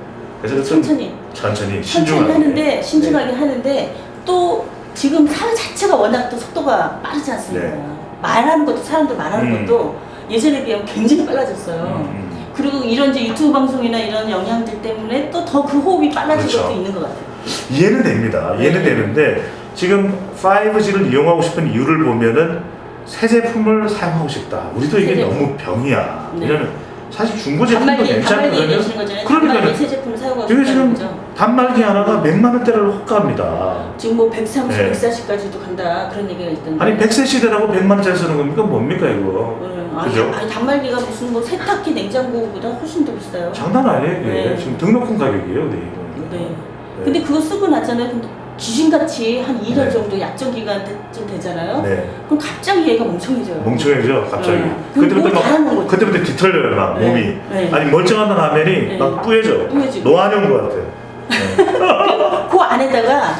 [SPEAKER 2] 그래서 좀
[SPEAKER 1] 천천히
[SPEAKER 2] 천천히
[SPEAKER 1] 천천히
[SPEAKER 2] 신중하게.
[SPEAKER 1] 하는데 신중하게
[SPEAKER 2] 네.
[SPEAKER 1] 하는데 또 지금 사회 자체가 워낙 또 속도가 빠르지 않습니까?
[SPEAKER 2] 네.
[SPEAKER 1] 말하는 것도 사람들 말하는 것도 예전에 비하면 굉장히 빨라졌어요. 그리고 이런 이제 유튜브 방송이나 이런 영향들 때문에 또 더 그 호흡이 빨라진
[SPEAKER 2] 그렇죠.
[SPEAKER 1] 것도 있는 것 같아요.
[SPEAKER 2] 이해는 됩니다. 이해는
[SPEAKER 1] 네.
[SPEAKER 2] 되는데 지금 5G를 이용하고 싶은 이유를 보면은 새 제품을 사용하고 싶다. 우리도 이게
[SPEAKER 1] 새 제품.
[SPEAKER 2] 너무 병이야.
[SPEAKER 1] 네.
[SPEAKER 2] 왜냐면 사실 중고 제품도
[SPEAKER 1] 단말기
[SPEAKER 2] 괜찮거든요.
[SPEAKER 1] 얘기하시는 거잖아요. 단말기
[SPEAKER 2] 그러니까
[SPEAKER 1] 새 제품을 사용하고
[SPEAKER 2] 이게
[SPEAKER 1] 싶다는
[SPEAKER 2] 지금
[SPEAKER 1] 거죠.
[SPEAKER 2] 단말기 하나가 100만 원대를 호가합니다.
[SPEAKER 1] 지금 뭐 130,
[SPEAKER 2] 네.
[SPEAKER 1] 140까지도 간다 그런 얘기가 있던데.
[SPEAKER 2] 아니 100세 시대라고 100만 원짜리 쓰는 겁니까? 뭡니까 이거?
[SPEAKER 1] 아니,
[SPEAKER 2] 그죠?
[SPEAKER 1] 아니 단말기가 무슨 뭐 세탁기, 냉장고보다 훨씬 더 비싸요.
[SPEAKER 2] 장난 아니에요 이게.
[SPEAKER 1] 네.
[SPEAKER 2] 지금 등록금 가격이에요. 네, 이거는.
[SPEAKER 1] 네. 근데 그거 쓰고 나잖아요. 근데 귀신같이 한 2년
[SPEAKER 2] 네.
[SPEAKER 1] 정도 약정 기간쯤 되잖아요.
[SPEAKER 2] 네.
[SPEAKER 1] 그럼 갑자기 얘가 멍청해져요.
[SPEAKER 2] 멍청해져 갑자기.
[SPEAKER 1] 네. 그럼 뭐 잘하는 거지.
[SPEAKER 2] 그때부터 뒤틀려요 막
[SPEAKER 1] 네.
[SPEAKER 2] 몸이.
[SPEAKER 1] 네.
[SPEAKER 2] 아니 멀쩡한 화면이
[SPEAKER 1] 네.
[SPEAKER 2] 막 뿌얘져.
[SPEAKER 1] 뿌얘지고.
[SPEAKER 2] 노안형 것 같아요. 네.
[SPEAKER 1] 그 안에다가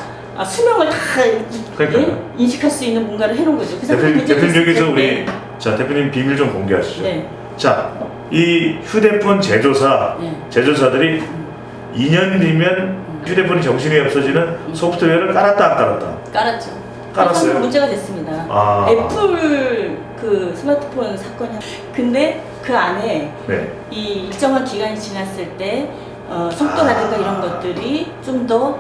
[SPEAKER 1] 수명을 다
[SPEAKER 2] 그러니까요.
[SPEAKER 1] 예? 인식할 수 있는 뭔가를 해놓은 거죠. 그래서 그
[SPEAKER 2] 대표님 여기서
[SPEAKER 1] 때
[SPEAKER 2] 우리 자 대표님 비밀 좀 공개하시죠.
[SPEAKER 1] 네.
[SPEAKER 2] 자, 이 휴대폰
[SPEAKER 1] 네.
[SPEAKER 2] 제조사들이 2년 뒤면 휴대폰이 정신이 없어지는 소프트웨어를 깔았다 안 깔았다.
[SPEAKER 1] 깔았죠.
[SPEAKER 2] 깔았어요?
[SPEAKER 1] 그래서 문제가 됐습니다.
[SPEAKER 2] 아.
[SPEAKER 1] 애플 그 스마트폰 사건이. 근데 그 안에
[SPEAKER 2] 네.
[SPEAKER 1] 이 일정한 기간이 지났을 때 속도라든가 이런 것들이 좀 더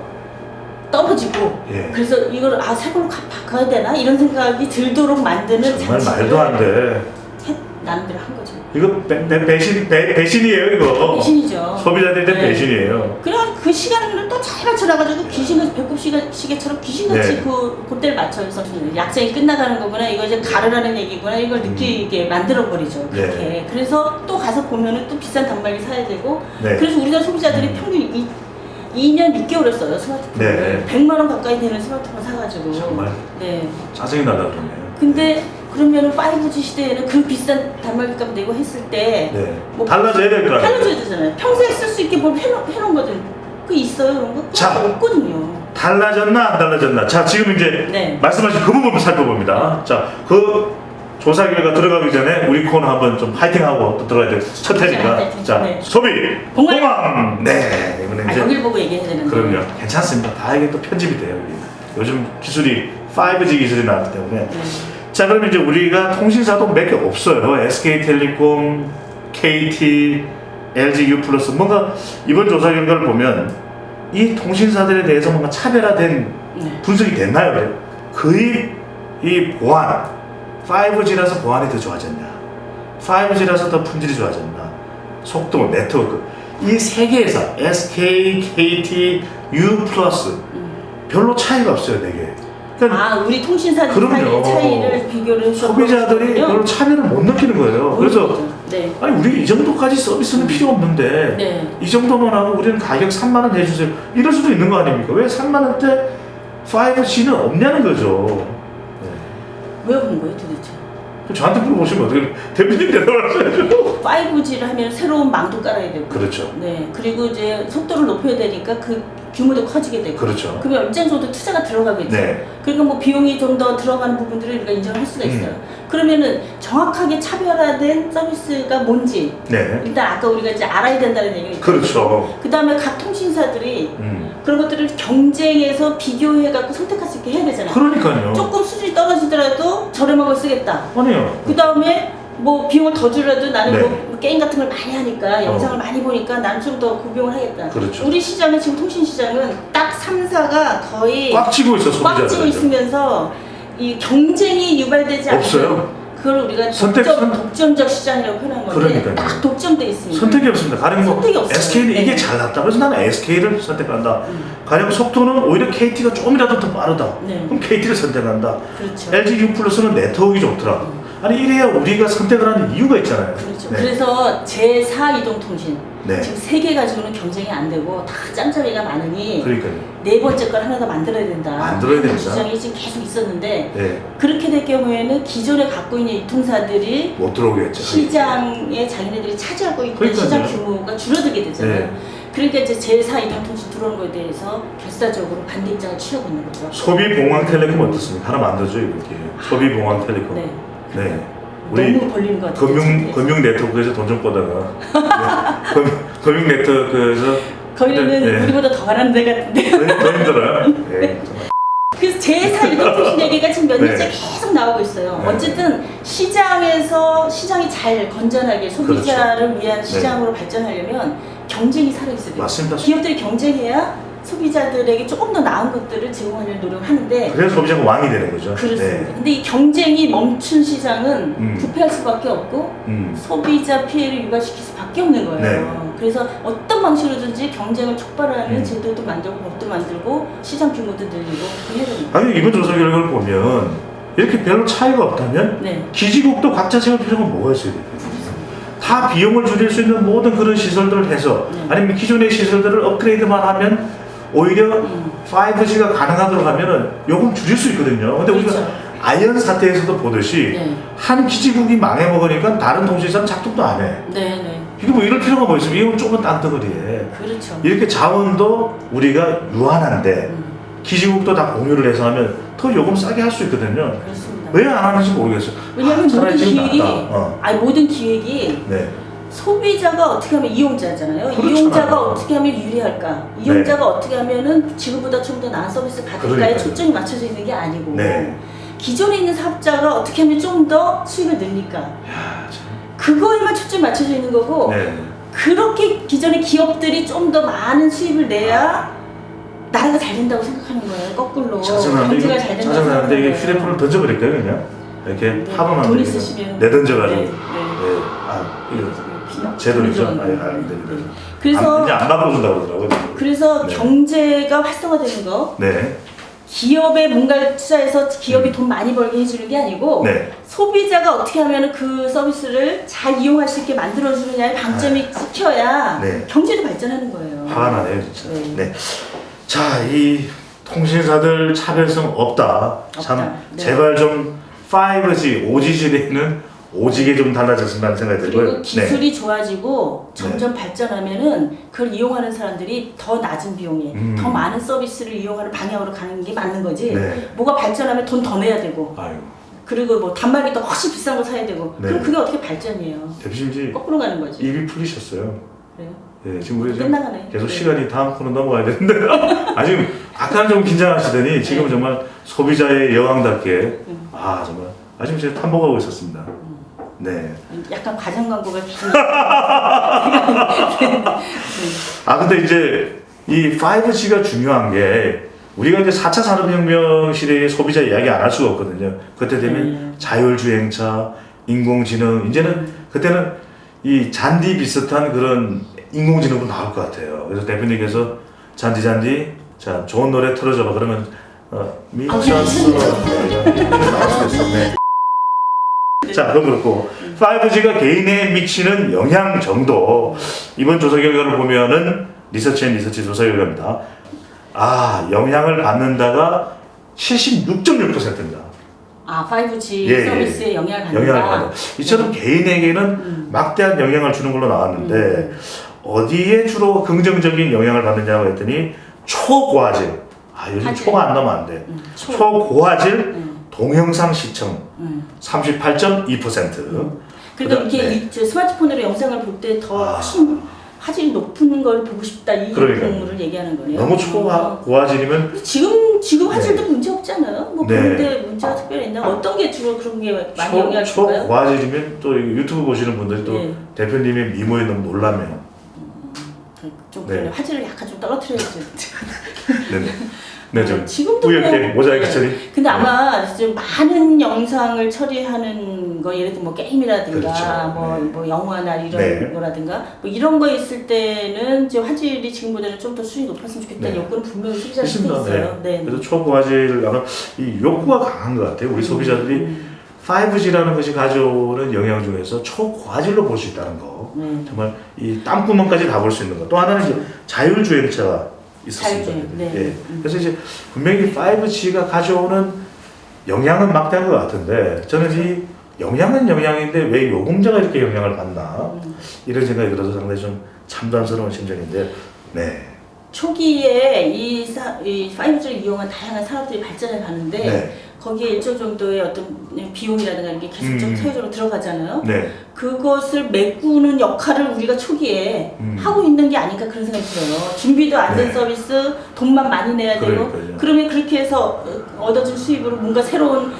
[SPEAKER 1] 떨어지고
[SPEAKER 2] 예.
[SPEAKER 1] 그래서 이걸 새 걸로 바꿔야 되나 이런 생각이 들도록 만드는
[SPEAKER 2] 정말
[SPEAKER 1] 장치를
[SPEAKER 2] 말도 안 돼.
[SPEAKER 1] 나름대로 한 거죠.
[SPEAKER 2] 이거 배신이에요 이거.
[SPEAKER 1] 배신이죠.
[SPEAKER 2] 소비자들한테
[SPEAKER 1] 네.
[SPEAKER 2] 배신이에요.
[SPEAKER 1] 그래 그 시간을 또 잘 맞춰놔가지고 귀신같이 배꼽 시계처럼 귀신같이
[SPEAKER 2] 네.
[SPEAKER 1] 그때를 맞춰서 약정이 끝나가는 거구나 이거 이제 가르라는 얘기구나 이걸 느끼게 만들어 버리죠. 그렇게.
[SPEAKER 2] 네.
[SPEAKER 1] 그래서 또 가서 보면은 또 비싼 단말기 사야 되고
[SPEAKER 2] 네.
[SPEAKER 1] 그래서 우리나라 소비자들이 평균 2년 6개월을 써요 스마트폰을.
[SPEAKER 2] 네.
[SPEAKER 1] 100만 원 가까이 되는 스마트폰 사가지고.
[SPEAKER 2] 정말.
[SPEAKER 1] 네.
[SPEAKER 2] 짜증이 나다 그러네요.
[SPEAKER 1] 근데 그러면은 5G 시대에는 그 비싼 단말기 값 내고 했을 때
[SPEAKER 2] 네.
[SPEAKER 1] 뭐
[SPEAKER 2] 달라져야 될 거 아니에요.
[SPEAKER 1] 달라져야 되잖아요. 평생 쓸 수 있게 뭘 해놓은 거든. 그 있어요 그런 거?
[SPEAKER 2] 자.
[SPEAKER 1] 없거든요.
[SPEAKER 2] 달라졌나 안 달라졌나. 자 지금 이제
[SPEAKER 1] 네.
[SPEAKER 2] 말씀하신 그 부분 살펴봅니다. 자 그 조사 결과 들어가기 전에 우리 코너 한번 좀 파이팅하고 또 들어가야 될 첫 테니까.
[SPEAKER 1] 파이팅.
[SPEAKER 2] 자
[SPEAKER 1] 네.
[SPEAKER 2] 소비
[SPEAKER 1] 봉황!
[SPEAKER 2] 봉황. 네 이번에 이제
[SPEAKER 1] 여길 보고 얘기해야 되는데.
[SPEAKER 2] 그럼요. 괜찮습니다. 다 이게 또 편집이 돼요. 이게. 요즘 기술이 5G 기술이 나왔기 때문에. 자 그럼 이제 우리가 통신사도 몇 개 없어요. SK텔레콤, KT, LG U+. 뭔가 이번 조사 결과를 보면 이 통신사들에 대해서 뭔가 차별화된
[SPEAKER 1] 네.
[SPEAKER 2] 분석이 됐나요? 거의 이 보안, 5G라서 보안이 더 좋아졌냐? 5G라서 더 품질이 좋아졌나? 속도, 네트워크. 이 세 개 회사, SK, KT, U+, 별로 차이가 없어요, 되게. 그러니까
[SPEAKER 1] 우리 통신사들
[SPEAKER 2] 그럼요.
[SPEAKER 1] 사이의 차이를 비교를 해서
[SPEAKER 2] 소비자들이 별로 차별을 못 느끼는 거예요. 그래서
[SPEAKER 1] 네.
[SPEAKER 2] 아니 우리 이 정도까지 서비스는 필요 없는데
[SPEAKER 1] 네.
[SPEAKER 2] 이 정도만 하고 우리는 가격 3만 원 해주세요. 이럴 수도 있는 거 아닙니까? 왜 3만 원대 5G는 없냐는 거죠. 네.
[SPEAKER 1] 왜 없는 거예요 도대체?
[SPEAKER 2] 저한테 물어보시면 어떻게 대표님 대답을 하셔야죠.
[SPEAKER 1] 5G를 하면 새로운 망도 깔아야 되고.
[SPEAKER 2] 그렇죠.
[SPEAKER 1] 네. 그리고 이제 속도를 높여야 되니까 그 규모도 커지게 되고.
[SPEAKER 2] 그렇죠.
[SPEAKER 1] 그러면 일정 정도 투자가 들어가겠죠.
[SPEAKER 2] 네.
[SPEAKER 1] 그러니까 뭐 비용이 좀 더 들어가는 부분들을 우리가 인정할 수가 있어요. 그러면은 정확하게 차별화된 서비스가 뭔지
[SPEAKER 2] 네.
[SPEAKER 1] 일단 아까 우리가 이제 알아야 된다는 얘기가
[SPEAKER 2] 그렇죠.
[SPEAKER 1] 그 다음에 각 통신사들이 그런 것들을 경쟁해서 비교해갖고 선택할 수 있게 해야 되잖아요.
[SPEAKER 2] 그러니까요.
[SPEAKER 1] 조금 수준이 떨어지더라도 저렴한 걸 쓰겠다.
[SPEAKER 2] 아니요.
[SPEAKER 1] 그 다음에 뭐 비용을 더 주더라도 나는
[SPEAKER 2] 네.
[SPEAKER 1] 뭐 게임 같은 걸 많이 하니까 영상을 많이 보니까 나는 좀 더 고비용을 하겠다.
[SPEAKER 2] 그렇죠.
[SPEAKER 1] 우리 시장은 지금 통신 시장은 딱 3사가 거의
[SPEAKER 2] 꽉 치고 있어
[SPEAKER 1] 꽉
[SPEAKER 2] 소비자들.
[SPEAKER 1] 찌고 있으면서 이 경쟁이 유발되지
[SPEAKER 2] 없어요?
[SPEAKER 1] 않는 그걸 우리가 독점적 시장이라고 표현한 건데
[SPEAKER 2] 그러니까요.
[SPEAKER 1] 딱 독점돼 있습니다.
[SPEAKER 2] 선택이 없습니다. 가령 뭐
[SPEAKER 1] 선택이 없어요.
[SPEAKER 2] SK는
[SPEAKER 1] 네.
[SPEAKER 2] 이게 잘났다. 그래서 나는 SK를 선택한다. 가령 속도는 오히려 KT가 조금이라도 더 빠르다.
[SPEAKER 1] 네.
[SPEAKER 2] 그럼 KT를 선택한다.
[SPEAKER 1] 그렇죠.
[SPEAKER 2] LG U+는 네트워크가 좋더라. 아니 이래야 우리가 선택을 하는 이유가 있잖아요.
[SPEAKER 1] 그렇죠.
[SPEAKER 2] 네.
[SPEAKER 1] 그래서 제4 이동통신
[SPEAKER 2] 네.
[SPEAKER 1] 지금 3개 가지고는 경쟁이 안 되고 다 짬짬이가 많으니
[SPEAKER 2] 그러니까요.
[SPEAKER 1] 네 번째 걸 하나 더 만들어야 된다.
[SPEAKER 2] 만들어야 됩니다.
[SPEAKER 1] 주장이 지금 계속 있었는데
[SPEAKER 2] 네.
[SPEAKER 1] 그렇게 될 경우에는 기존에 갖고 있는 유통사들이
[SPEAKER 2] 못 들어오겠죠.
[SPEAKER 1] 시장에 자기네들이 차지하고 있던
[SPEAKER 2] 그러니까요.
[SPEAKER 1] 시장 규모가 줄어들게 되잖아요.
[SPEAKER 2] 네.
[SPEAKER 1] 그러니까 이제 제4 이동통신 들어오는 거에 대해서 결사적으로 반대 입장을 취하고 있는 거죠.
[SPEAKER 2] 소비봉황텔레콤 어떻습니까? 하나 만들어줘 이렇게. 소비봉황텔레콤.
[SPEAKER 1] 네.
[SPEAKER 2] 네. 우리
[SPEAKER 1] 너무 벌리는 것 같아요.
[SPEAKER 2] 금융 네트워크에서 돈 좀 꿔다가 금융 네트워크에서
[SPEAKER 1] 거기는
[SPEAKER 2] 네.
[SPEAKER 1] 우리보다 더 가는 데 같은데.
[SPEAKER 2] 더 힘들어요. 네.
[SPEAKER 1] 그래서 제4 이동통신 얘기가 지금 몇 년째
[SPEAKER 2] 네.
[SPEAKER 1] 계속 나오고 있어요.
[SPEAKER 2] 네.
[SPEAKER 1] 어쨌든 시장이 잘 건전하게 소비자를
[SPEAKER 2] 그렇죠.
[SPEAKER 1] 위한 시장으로 발전하려면 경쟁이 살아있어야 돼요.
[SPEAKER 2] 맞습니다.
[SPEAKER 1] 기업들이 경쟁해야 소비자들에게 조금 더 나은 것들을 제공하려는 노력을 하는데
[SPEAKER 2] 그래서 소비자가 왕이 되는 거죠.
[SPEAKER 1] 그렇습니다.
[SPEAKER 2] 네.
[SPEAKER 1] 근데 이 경쟁이 멈춘 시장은 부패할 수밖에 없고
[SPEAKER 2] 음.
[SPEAKER 1] 소비자 피해를 유발시킬 수밖에 없는 거예요.
[SPEAKER 2] 네.
[SPEAKER 1] 그래서 어떤 방식으로든지 경쟁을 촉발하는
[SPEAKER 2] 음.
[SPEAKER 1] 제도도 만들고 법도 만들고 시장 규모도 늘리고 그렇게 해야 됩니다.
[SPEAKER 2] 아니 이번 조사 결과를 보면 이렇게 별로 차이가 없다면
[SPEAKER 1] 네.
[SPEAKER 2] 기지국도 각자 세울 필요가 뭐가 있어야 돼요? 다 비용을 줄일 수 있는 모든 그런 시설들을 해서
[SPEAKER 1] 네.
[SPEAKER 2] 아니면 기존의 시설들을 업그레이드만 하면 오히려 5G가 가능하도록 하면은 요금 줄일 수 있거든요. 근데
[SPEAKER 1] 그렇죠.
[SPEAKER 2] 우리가 아이언 사태에서도 보듯이
[SPEAKER 1] 네.
[SPEAKER 2] 한 기지국이 망해 먹으니까 다른 통신사는 작동도 안 해.
[SPEAKER 1] 네.
[SPEAKER 2] 이게 뭐 이럴 필요가 뭐 있으면 이건 좁은 땅덩어리에
[SPEAKER 1] 그렇죠.
[SPEAKER 2] 이렇게 자원도 우리가 유한한데 기지국도 다 공유를 해서 하면 더 요금 싸게 할 수 있거든요.
[SPEAKER 1] 그렇습니다.
[SPEAKER 2] 왜 안 하는지 모르겠어요.
[SPEAKER 1] 왜냐하면
[SPEAKER 2] 차라리
[SPEAKER 1] 모든
[SPEAKER 2] 지금
[SPEAKER 1] 기획이
[SPEAKER 2] 낫다.
[SPEAKER 1] 모든 기획이
[SPEAKER 2] 네.
[SPEAKER 1] 소비자가 어떻게 하면 이용자잖아요.
[SPEAKER 2] 그렇잖아요.
[SPEAKER 1] 이용자가 어떻게 하면 유리할까? 이용자가 어떻게 하면은 지금보다 좀 더 나은 서비스 받을까에
[SPEAKER 2] 그러니까요.
[SPEAKER 1] 초점이 맞춰져 있는 게 아니고
[SPEAKER 2] 네.
[SPEAKER 1] 기존에 있는 사업자가 어떻게 하면 좀 더 수익을 늘릴까?
[SPEAKER 2] 야, 참.
[SPEAKER 1] 그거에만 초점이 맞춰져 있는 거고
[SPEAKER 2] 네.
[SPEAKER 1] 그렇게 기존의 기업들이 좀 더 많은 수입을 내야 나라가 잘 된다고 생각하는 거예요. 거꾸로 경제가 잘 된다고
[SPEAKER 2] 짜증나는데 이게
[SPEAKER 1] 생각하는
[SPEAKER 2] 휴대폰을 던져버릴까요 그냥? 이렇게
[SPEAKER 1] 네,
[SPEAKER 2] 하면 안
[SPEAKER 1] 돈
[SPEAKER 2] 되겠네.
[SPEAKER 1] 있으시면.
[SPEAKER 2] 내던져가지고.
[SPEAKER 1] 네.
[SPEAKER 2] 아 이거 제 돈이죠? 안 됩니다.
[SPEAKER 1] 그래서
[SPEAKER 2] 이제 안 바꿔준다고 그러더라고요.
[SPEAKER 1] 그래서
[SPEAKER 2] 네.
[SPEAKER 1] 경제가 활성화되는 거
[SPEAKER 2] 네.
[SPEAKER 1] 기업에 뭔가 투자해서 기업이 돈 많이 벌게 해주는 게 아니고
[SPEAKER 2] 네.
[SPEAKER 1] 소비자가 어떻게 하면 그 서비스를 잘 이용할 수 있게 만들어주느냐에 방점이 찍혀야
[SPEAKER 2] 네.
[SPEAKER 1] 경제도 발전하는 거예요.
[SPEAKER 2] 화가 나네요 진짜.
[SPEAKER 1] 네.
[SPEAKER 2] 네. 자, 이 통신사들 차별성 없다. 참
[SPEAKER 1] 없다. 네.
[SPEAKER 2] 제발 좀 5G, 5G 시대에는 오지게 좀 달라졌으면 하는 생각이 들고요.
[SPEAKER 1] 그리고 기술이 좋아지고 점점 발전하면은 그걸 이용하는 사람들이 더 낮은 비용에 더 많은 서비스를 이용하는 방향으로 가는 게 맞는 거지.
[SPEAKER 2] 네.
[SPEAKER 1] 뭐가 발전하면 돈 더 내야 되고
[SPEAKER 2] 아유,
[SPEAKER 1] 그리고 뭐 단말기도 훨씬 비싼 거 사야 되고
[SPEAKER 2] 네.
[SPEAKER 1] 그럼 그게 어떻게 발전이에요?
[SPEAKER 2] 대표님이
[SPEAKER 1] 거꾸로 가는 거지.
[SPEAKER 2] 입이 풀리셨어요.
[SPEAKER 1] 그래요?
[SPEAKER 2] 예, 지금 우리 지금
[SPEAKER 1] 끝나가네.
[SPEAKER 2] 계속
[SPEAKER 1] 네.
[SPEAKER 2] 시간이 다음 코너 넘어가야 되는데 지금 아까는 좀 긴장하시더니 지금
[SPEAKER 1] 네.
[SPEAKER 2] 정말 소비자의 여왕답게 정말 지금 제가 탐복하고 있었습니다. 네.
[SPEAKER 1] 약간 과장 광고가 계속.
[SPEAKER 2] 근데 이제 이 5G가 중요한 게 우리가 이제 4차 산업혁명 시대의 소비자 이야기 안 할 수가 없거든요. 그때 되면 자율주행차, 인공지능 이제는 그때는 이 잔디 비슷한 그런 인공지능도 나올 것 같아요. 그래서 대표님께서 잔디 자 좋은 노래 틀어줘봐 그러면 미쳤어 나올 수도 있어. 네. 자 그럼 그렇고 5G가 개인에 미치는 영향 정도 이번 조사 결과를 보면은 리서치 조사 결과입니다. 영향을 받는다가 76.6%입니다.
[SPEAKER 1] 5G 서비스에 영향을 받는다.
[SPEAKER 2] 이처럼 개인에게는 막대한 영향을 주는 걸로 나왔는데 어디에 주로 긍정적인 영향을 받느냐고 했더니 초고화질. 요즘 초가 안 나오면 안 돼. 초고화질 동영상 시청 38.2%.
[SPEAKER 1] 그러니까 이게 스마트폰으로 영상을 볼 때 더 훨씬 화질이 높은 걸 보고 싶다 이 경우를 얘기하는 거네요.
[SPEAKER 2] 너무 초고화질이면
[SPEAKER 1] 지금 화질도 문제 없잖아요. 뭐 그런데 문제가 특별히 있나? 어떤 게 주로 그런 게 많이 영향을 줄까요?
[SPEAKER 2] 초고화질이면 또 유튜브 보시는 분들이 또 대표님의 미모에 너무 놀라면
[SPEAKER 1] 좀 그래 화질을 약간 좀 떨어뜨려야죠.
[SPEAKER 2] 네, 좀
[SPEAKER 1] 지금도
[SPEAKER 2] 우연히 모자이크 처리.
[SPEAKER 1] 근데 아마 좀 많은 영상을 처리하는 거 예를 들면 뭐 게임이라든가
[SPEAKER 2] 그렇죠.
[SPEAKER 1] 뭐 영화나 이런 거라든가 뭐 이런 거 있을 때는 이제 화질이 지금보다는 좀 더 수준이 높았으면 좋겠다는 욕구는 분명히 소비자들도 있어요.
[SPEAKER 2] 그래서 초고화질 이 욕구가 강한 것 같아요. 우리 소비자들이 5G라는 것이 가져오는 영향 중에서 초고화질로 볼 수 있다는 거. 정말 이 땀구멍까지 다 볼 수 있는 거. 또 하나는 이제 자율주행차가 있었습니다. 그래서 이제 분명히 5G가 가져오는 영향은 막대한 것 같은데 저는 이 영향은 영향인데 왜 요금제가 이렇게 영향을 받나 이런 생각이 들어서 상당히 좀 참담스러운 심정인데
[SPEAKER 1] 초기에 이 5G를 이용한 다양한 산업들이 발전해 가는데 거기에 일정 정도의 어떤 비용이라든가 이런 게 계속 사회적으로 들어가잖아요. 그것을 메꾸는 역할을 우리가 초기에 하고 있는 게 아닌가 그런 생각이 들어요. 준비도 안 된 서비스, 돈만 많이 내야 되고 그러면 그렇게 해서 얻어진 수입으로 뭔가 새로운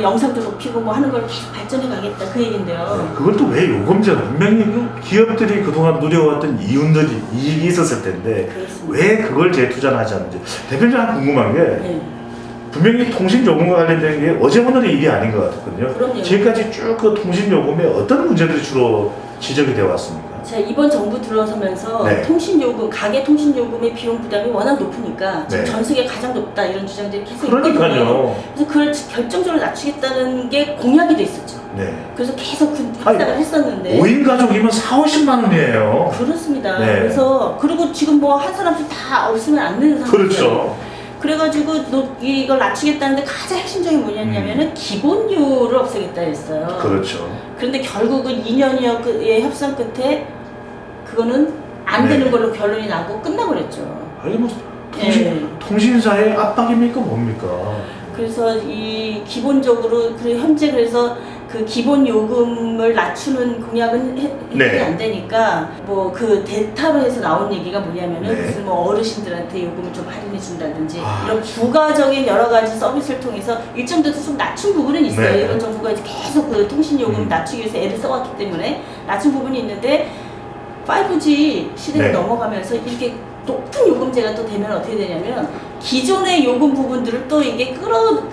[SPEAKER 1] 영상도 높이고 뭐 하는 걸 계속 발전해 가겠다 그 얘긴데요.
[SPEAKER 2] 그걸 또 왜 요금제가 분명히 기업들이 그동안 누려왔던 이익이 있었을 텐데 왜 그걸 재투자하지 않는지 대표님 하나 궁금한 게 분명히 통신요금과 관련된 게 어제 오늘의 일이 아닌 것 같거든요.
[SPEAKER 1] 그럼요.
[SPEAKER 2] 지금까지 쭉 그 통신요금에 어떤 문제들이 주로 지적이 되어 왔습니까?
[SPEAKER 1] 자, 이번 정부 들어서면서 통신요금, 가계 통신요금의 비용 부담이 워낙 높으니까 지금 전 세계 가장 높다 이런 주장들이 계속 있거든요. 그래서 그걸 결정적으로 낮추겠다는 게 공약이 돼 있었죠. 그래서 계속 협상을 했었는데
[SPEAKER 2] 5인 가족이면 4,50만 원이에요.
[SPEAKER 1] 그렇습니다. 그래서 그리고 지금 뭐 한 사람씩 다 없으면 안 되는 상황이에요.
[SPEAKER 2] 그렇죠.
[SPEAKER 1] 그래가지고 이걸 낮추겠다는데 가장 핵심적인 뭐냐면은 기본료를 없애겠다 했어요.
[SPEAKER 2] 그렇죠.
[SPEAKER 1] 그런데 결국은 2년여의 협상 끝에 그거는 안 되는 걸로 결론이 나고 끝나버렸죠.
[SPEAKER 2] 아니 뭐 통신사의 압박입니까 뭡니까?
[SPEAKER 1] 그래서 이 기본적으로 현재 그래서 그 기본 요금을 낮추는 공약은 해결이 안 되니까 뭐 그 대타로 해서 나온 얘기가 뭐냐면은 무슨 뭐 어르신들한테 요금을 좀 할인해 준다든지 이런 부가적인 여러 가지 서비스를 통해서 일정 정도 좀 낮춘 부분은 있어요. 이번 정부가 이제 계속 그 통신 요금 낮추기 위해서 애를 써왔기 때문에 낮춘 부분이 있는데 5G 시대를 넘어가면서 이렇게 높은 요금제가 또 되면 어떻게 되냐면 기존의 요금 부분들을 또 이게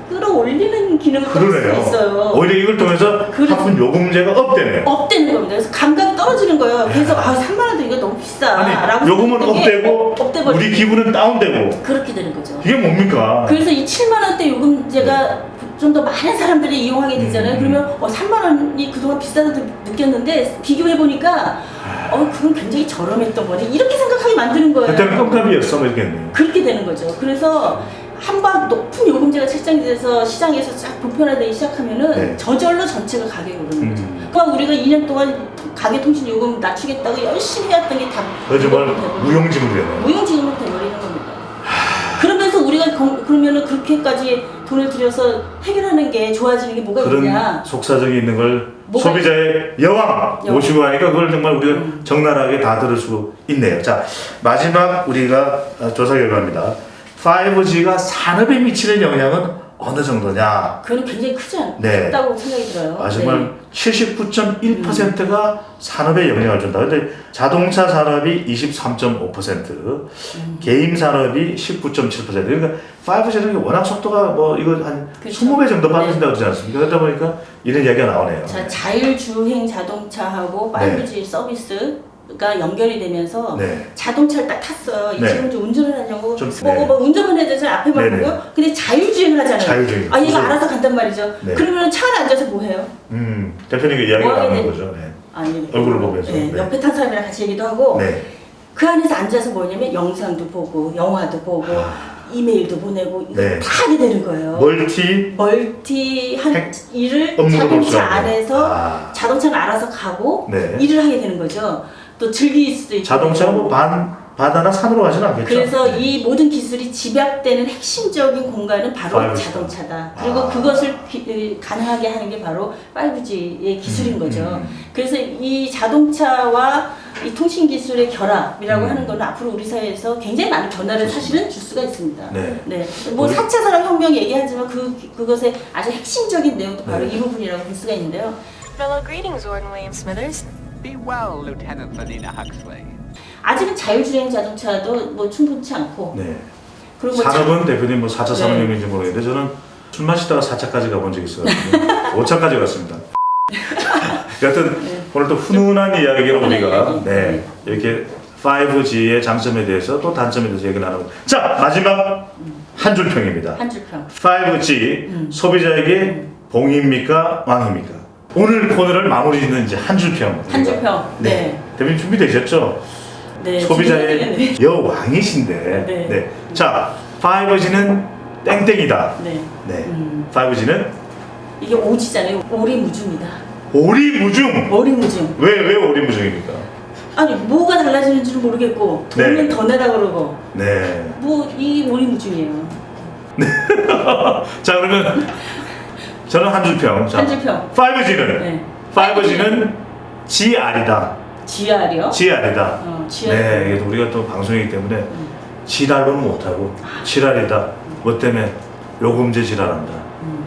[SPEAKER 1] 끌어올리는 기능을 할 수 있어요.
[SPEAKER 2] 오히려 이걸 통해서 하품 요금제가 업되는
[SPEAKER 1] 겁니다. 그래서 감각이 떨어지는 거예요. 그래서 3만 원도 이거 너무 비싸라고
[SPEAKER 2] 요금은 업되고 우리 기분은 다운되고
[SPEAKER 1] 그렇게 되는 거죠.
[SPEAKER 2] 이게 뭡니까?
[SPEAKER 1] 그래서 이 7만 원대 요금제가 좀 더 많은 사람들이 이용하게 되잖아요. 그러면 3만 원이 그동안 비싸다고 느꼈는데 비교해보니까 그건 굉장히 저렴했던 거네. 이렇게 생각하게 만드는 거예요.
[SPEAKER 2] 그때는 껌값이었어, 이렇겠네요.
[SPEAKER 1] 그렇게 되는 거죠. 그래서 한번 높은 요금제가 책정이 돼서 시장에서 쫙 보편화되기 시작하면은 저절로 전체가 가격이 오르는 거죠. 그러니까 우리가 2년 동안 가계 통신 요금 낮추겠다고 열심히 해왔던 게 다
[SPEAKER 2] 정말 무용지물이 되네요.
[SPEAKER 1] 무용지물로 돼버리는 겁니다. 그러면서 우리가 그러면은 그렇게까지 돈을 들여서 해결하는 게 좋아지는 게 뭐가 있냐?
[SPEAKER 2] 그런 속사정이 있는 걸 소비자의 여왕 모시고 하니까 그걸 정말 우리가 적나라하게 다 들을 수 있네요. 자, 마지막 우리가 조사 결과입니다. 5G가 산업에 미치는 영향은 어느 정도냐?
[SPEAKER 1] 그건 굉장히
[SPEAKER 2] 네.
[SPEAKER 1] 크다고 생각이 들어요.
[SPEAKER 2] 아, 정말
[SPEAKER 1] 네.
[SPEAKER 2] 79.1%가 산업에 영향을 준다. 근데 자동차 산업이 23.5%, 게임 산업이 19.7%. 그러니까 5G는 워낙 속도가 뭐 이거 한
[SPEAKER 1] 그렇죠.
[SPEAKER 2] 20배 정도 빠진다고
[SPEAKER 1] 네.
[SPEAKER 2] 그러지 않습니까? 그러다 보니까 이런 이야기가 나오네요.
[SPEAKER 1] 자, 자율주행 자동차하고 5G 서비스가 연결이 되면서
[SPEAKER 2] 네.
[SPEAKER 1] 자동차를 딱 탔어요.
[SPEAKER 2] 네.
[SPEAKER 1] 지금 좀 운전을 하려고
[SPEAKER 2] 좀,
[SPEAKER 1] 뭐 운전만 해야 되잖아요. 앞에만
[SPEAKER 2] 네네.
[SPEAKER 1] 보고요. 근데 자율주행을 하잖아요.
[SPEAKER 2] 자율주행.
[SPEAKER 1] 아, 얘가
[SPEAKER 2] 무슨-
[SPEAKER 1] 알아서 간단 말이죠.
[SPEAKER 2] 네.
[SPEAKER 1] 그러면 차 안에 앉아서 뭐 해요?
[SPEAKER 2] 대표님께 이야기가
[SPEAKER 1] 뭐 하게
[SPEAKER 2] 나오는
[SPEAKER 1] 돼?
[SPEAKER 2] 거죠. 네.
[SPEAKER 1] 아니,
[SPEAKER 2] 얼굴을 보면서.
[SPEAKER 1] 네,
[SPEAKER 2] 네.
[SPEAKER 1] 옆에 탄 사람이랑 같이 얘기도 하고
[SPEAKER 2] 네.
[SPEAKER 1] 그 안에서 앉아서 뭐냐면 영상도 보고 영화도 보고 이메일도 보내고 이거
[SPEAKER 2] 네.
[SPEAKER 1] 다 하게 되는 거예요. 멀티한
[SPEAKER 2] 핵-
[SPEAKER 1] 일을
[SPEAKER 2] 업무도 볼수
[SPEAKER 1] 자동차
[SPEAKER 2] 있는.
[SPEAKER 1] 안에서 자동차는 알아서 가고
[SPEAKER 2] 네.
[SPEAKER 1] 일을 하게 되는 거죠. 또 즐길 수도 있고.
[SPEAKER 2] 자동차가 뭐 바다나 산으로 가지는 않겠죠.
[SPEAKER 1] 그래서
[SPEAKER 2] 네.
[SPEAKER 1] 이 모든 기술이 집약되는 핵심적인 공간은 바로
[SPEAKER 2] 5G 다.
[SPEAKER 1] 자동차다. 그리고
[SPEAKER 2] 아.
[SPEAKER 1] 그것을 가능하게 하는 게 바로 5G의 기술인 거죠. 그래서 이 자동차와 이 통신 기술의 결합이라고 하는 거는 앞으로 우리 사회에서 굉장히 많은 변화를 사실은 줄 수가 있습니다.
[SPEAKER 2] 네.
[SPEAKER 1] 뭐
[SPEAKER 2] 우리-
[SPEAKER 1] 4차 산업혁명 얘기하지만 그것의 아주 핵심적인 내용도 바로
[SPEAKER 2] 네.
[SPEAKER 1] 이 부분이라고 볼 수가 있는데요.
[SPEAKER 4] Mellow greetings, Warden William Smithers.
[SPEAKER 5] Be well, Lieutenant Ladina Huxley.
[SPEAKER 1] 아직은 자율주행 자동차도 뭐 충분치 않고
[SPEAKER 2] 네.
[SPEAKER 1] 그리고 뭐
[SPEAKER 2] 산업은 대표님 뭐 4차
[SPEAKER 1] 네.
[SPEAKER 2] 산업혁명인지 모르겠는데 저는 술 마시다가 4차까지 가본 적이 있어가지고 5차까지 갔습니다. 여튼 오늘 또 훈훈한 이야기로
[SPEAKER 1] 훈훈한
[SPEAKER 2] 우리가
[SPEAKER 1] 이야기.
[SPEAKER 2] 네, 이렇게 5G의 장점에 대해서 또 단점에 대해서 얘기 나누고 자 마지막 한 줄 평입니다.
[SPEAKER 1] 한 줄평.
[SPEAKER 2] 5G 소비자에게 봉입니까 왕입니까? 오늘 코너를 마무리 짓는 이제 한 줄 평.
[SPEAKER 1] 한 줄 평.
[SPEAKER 2] 네.
[SPEAKER 1] 네.
[SPEAKER 2] 대표님 준비되셨죠?
[SPEAKER 1] 네.
[SPEAKER 2] 소비자의
[SPEAKER 1] 네.
[SPEAKER 2] 여왕이신데.
[SPEAKER 1] 네.
[SPEAKER 2] 자, 5G는 땡땡이다.
[SPEAKER 1] 네.
[SPEAKER 2] 네. 5G는
[SPEAKER 1] 이게 오지잖아요. 오리무중이다.
[SPEAKER 2] 오리무중.
[SPEAKER 1] 오리무중.
[SPEAKER 2] 왜 오리무중입니까?
[SPEAKER 1] 아니 뭐가 달라지는지는 모르겠고 돈은
[SPEAKER 2] 네.
[SPEAKER 1] 더 내라 그러고
[SPEAKER 2] 네.
[SPEAKER 1] 뭐 이 오리무중이에요.
[SPEAKER 2] 자, 그러면 저는 한 줄 평. 자,
[SPEAKER 1] 한 줄 평.
[SPEAKER 2] 5G는
[SPEAKER 1] 네.
[SPEAKER 2] 5G는 GR이다.
[SPEAKER 1] GR이요?
[SPEAKER 2] GR이다.
[SPEAKER 1] GR.
[SPEAKER 2] 네, 이게 우리가 또 방송이기 때문에 지랄로는 못하고 지랄이다. 뭐 때문에 요금제 지랄한다.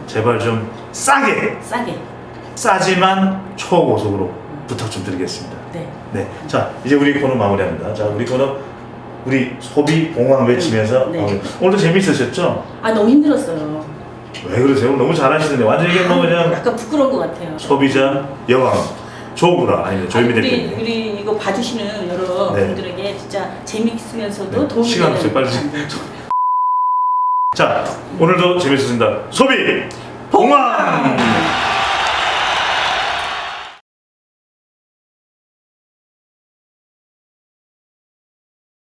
[SPEAKER 2] 제발 좀 싸게,
[SPEAKER 1] 싸게.
[SPEAKER 2] 싸지만 초고속으로 부탁 좀 드리겠습니다.
[SPEAKER 1] 네.
[SPEAKER 2] 네, 자 이제 우리 코너 마무리합니다. 자 우리 코너 우리 소비 봉황 외치면서
[SPEAKER 1] 네.
[SPEAKER 2] 마무리. 오늘도 재밌으셨죠?
[SPEAKER 1] 아 너무 힘들었어요.
[SPEAKER 2] 왜 그러세요? 너무 잘하시는데 완전 이게 뭐 그냥
[SPEAKER 1] 약간 부끄러운 것 같아요.
[SPEAKER 2] 소비자 여왕 조구라 아니면 조현미
[SPEAKER 1] 아니,
[SPEAKER 2] 대표님.
[SPEAKER 1] 우리 이거 봐주시는 여러
[SPEAKER 2] 네.
[SPEAKER 1] 분들에게 진짜 재밌으면서도
[SPEAKER 2] 네,
[SPEAKER 1] 도움이
[SPEAKER 2] 시간 없어요. 빨리. 자 오늘도 재밌었습니다. 소비 봉황.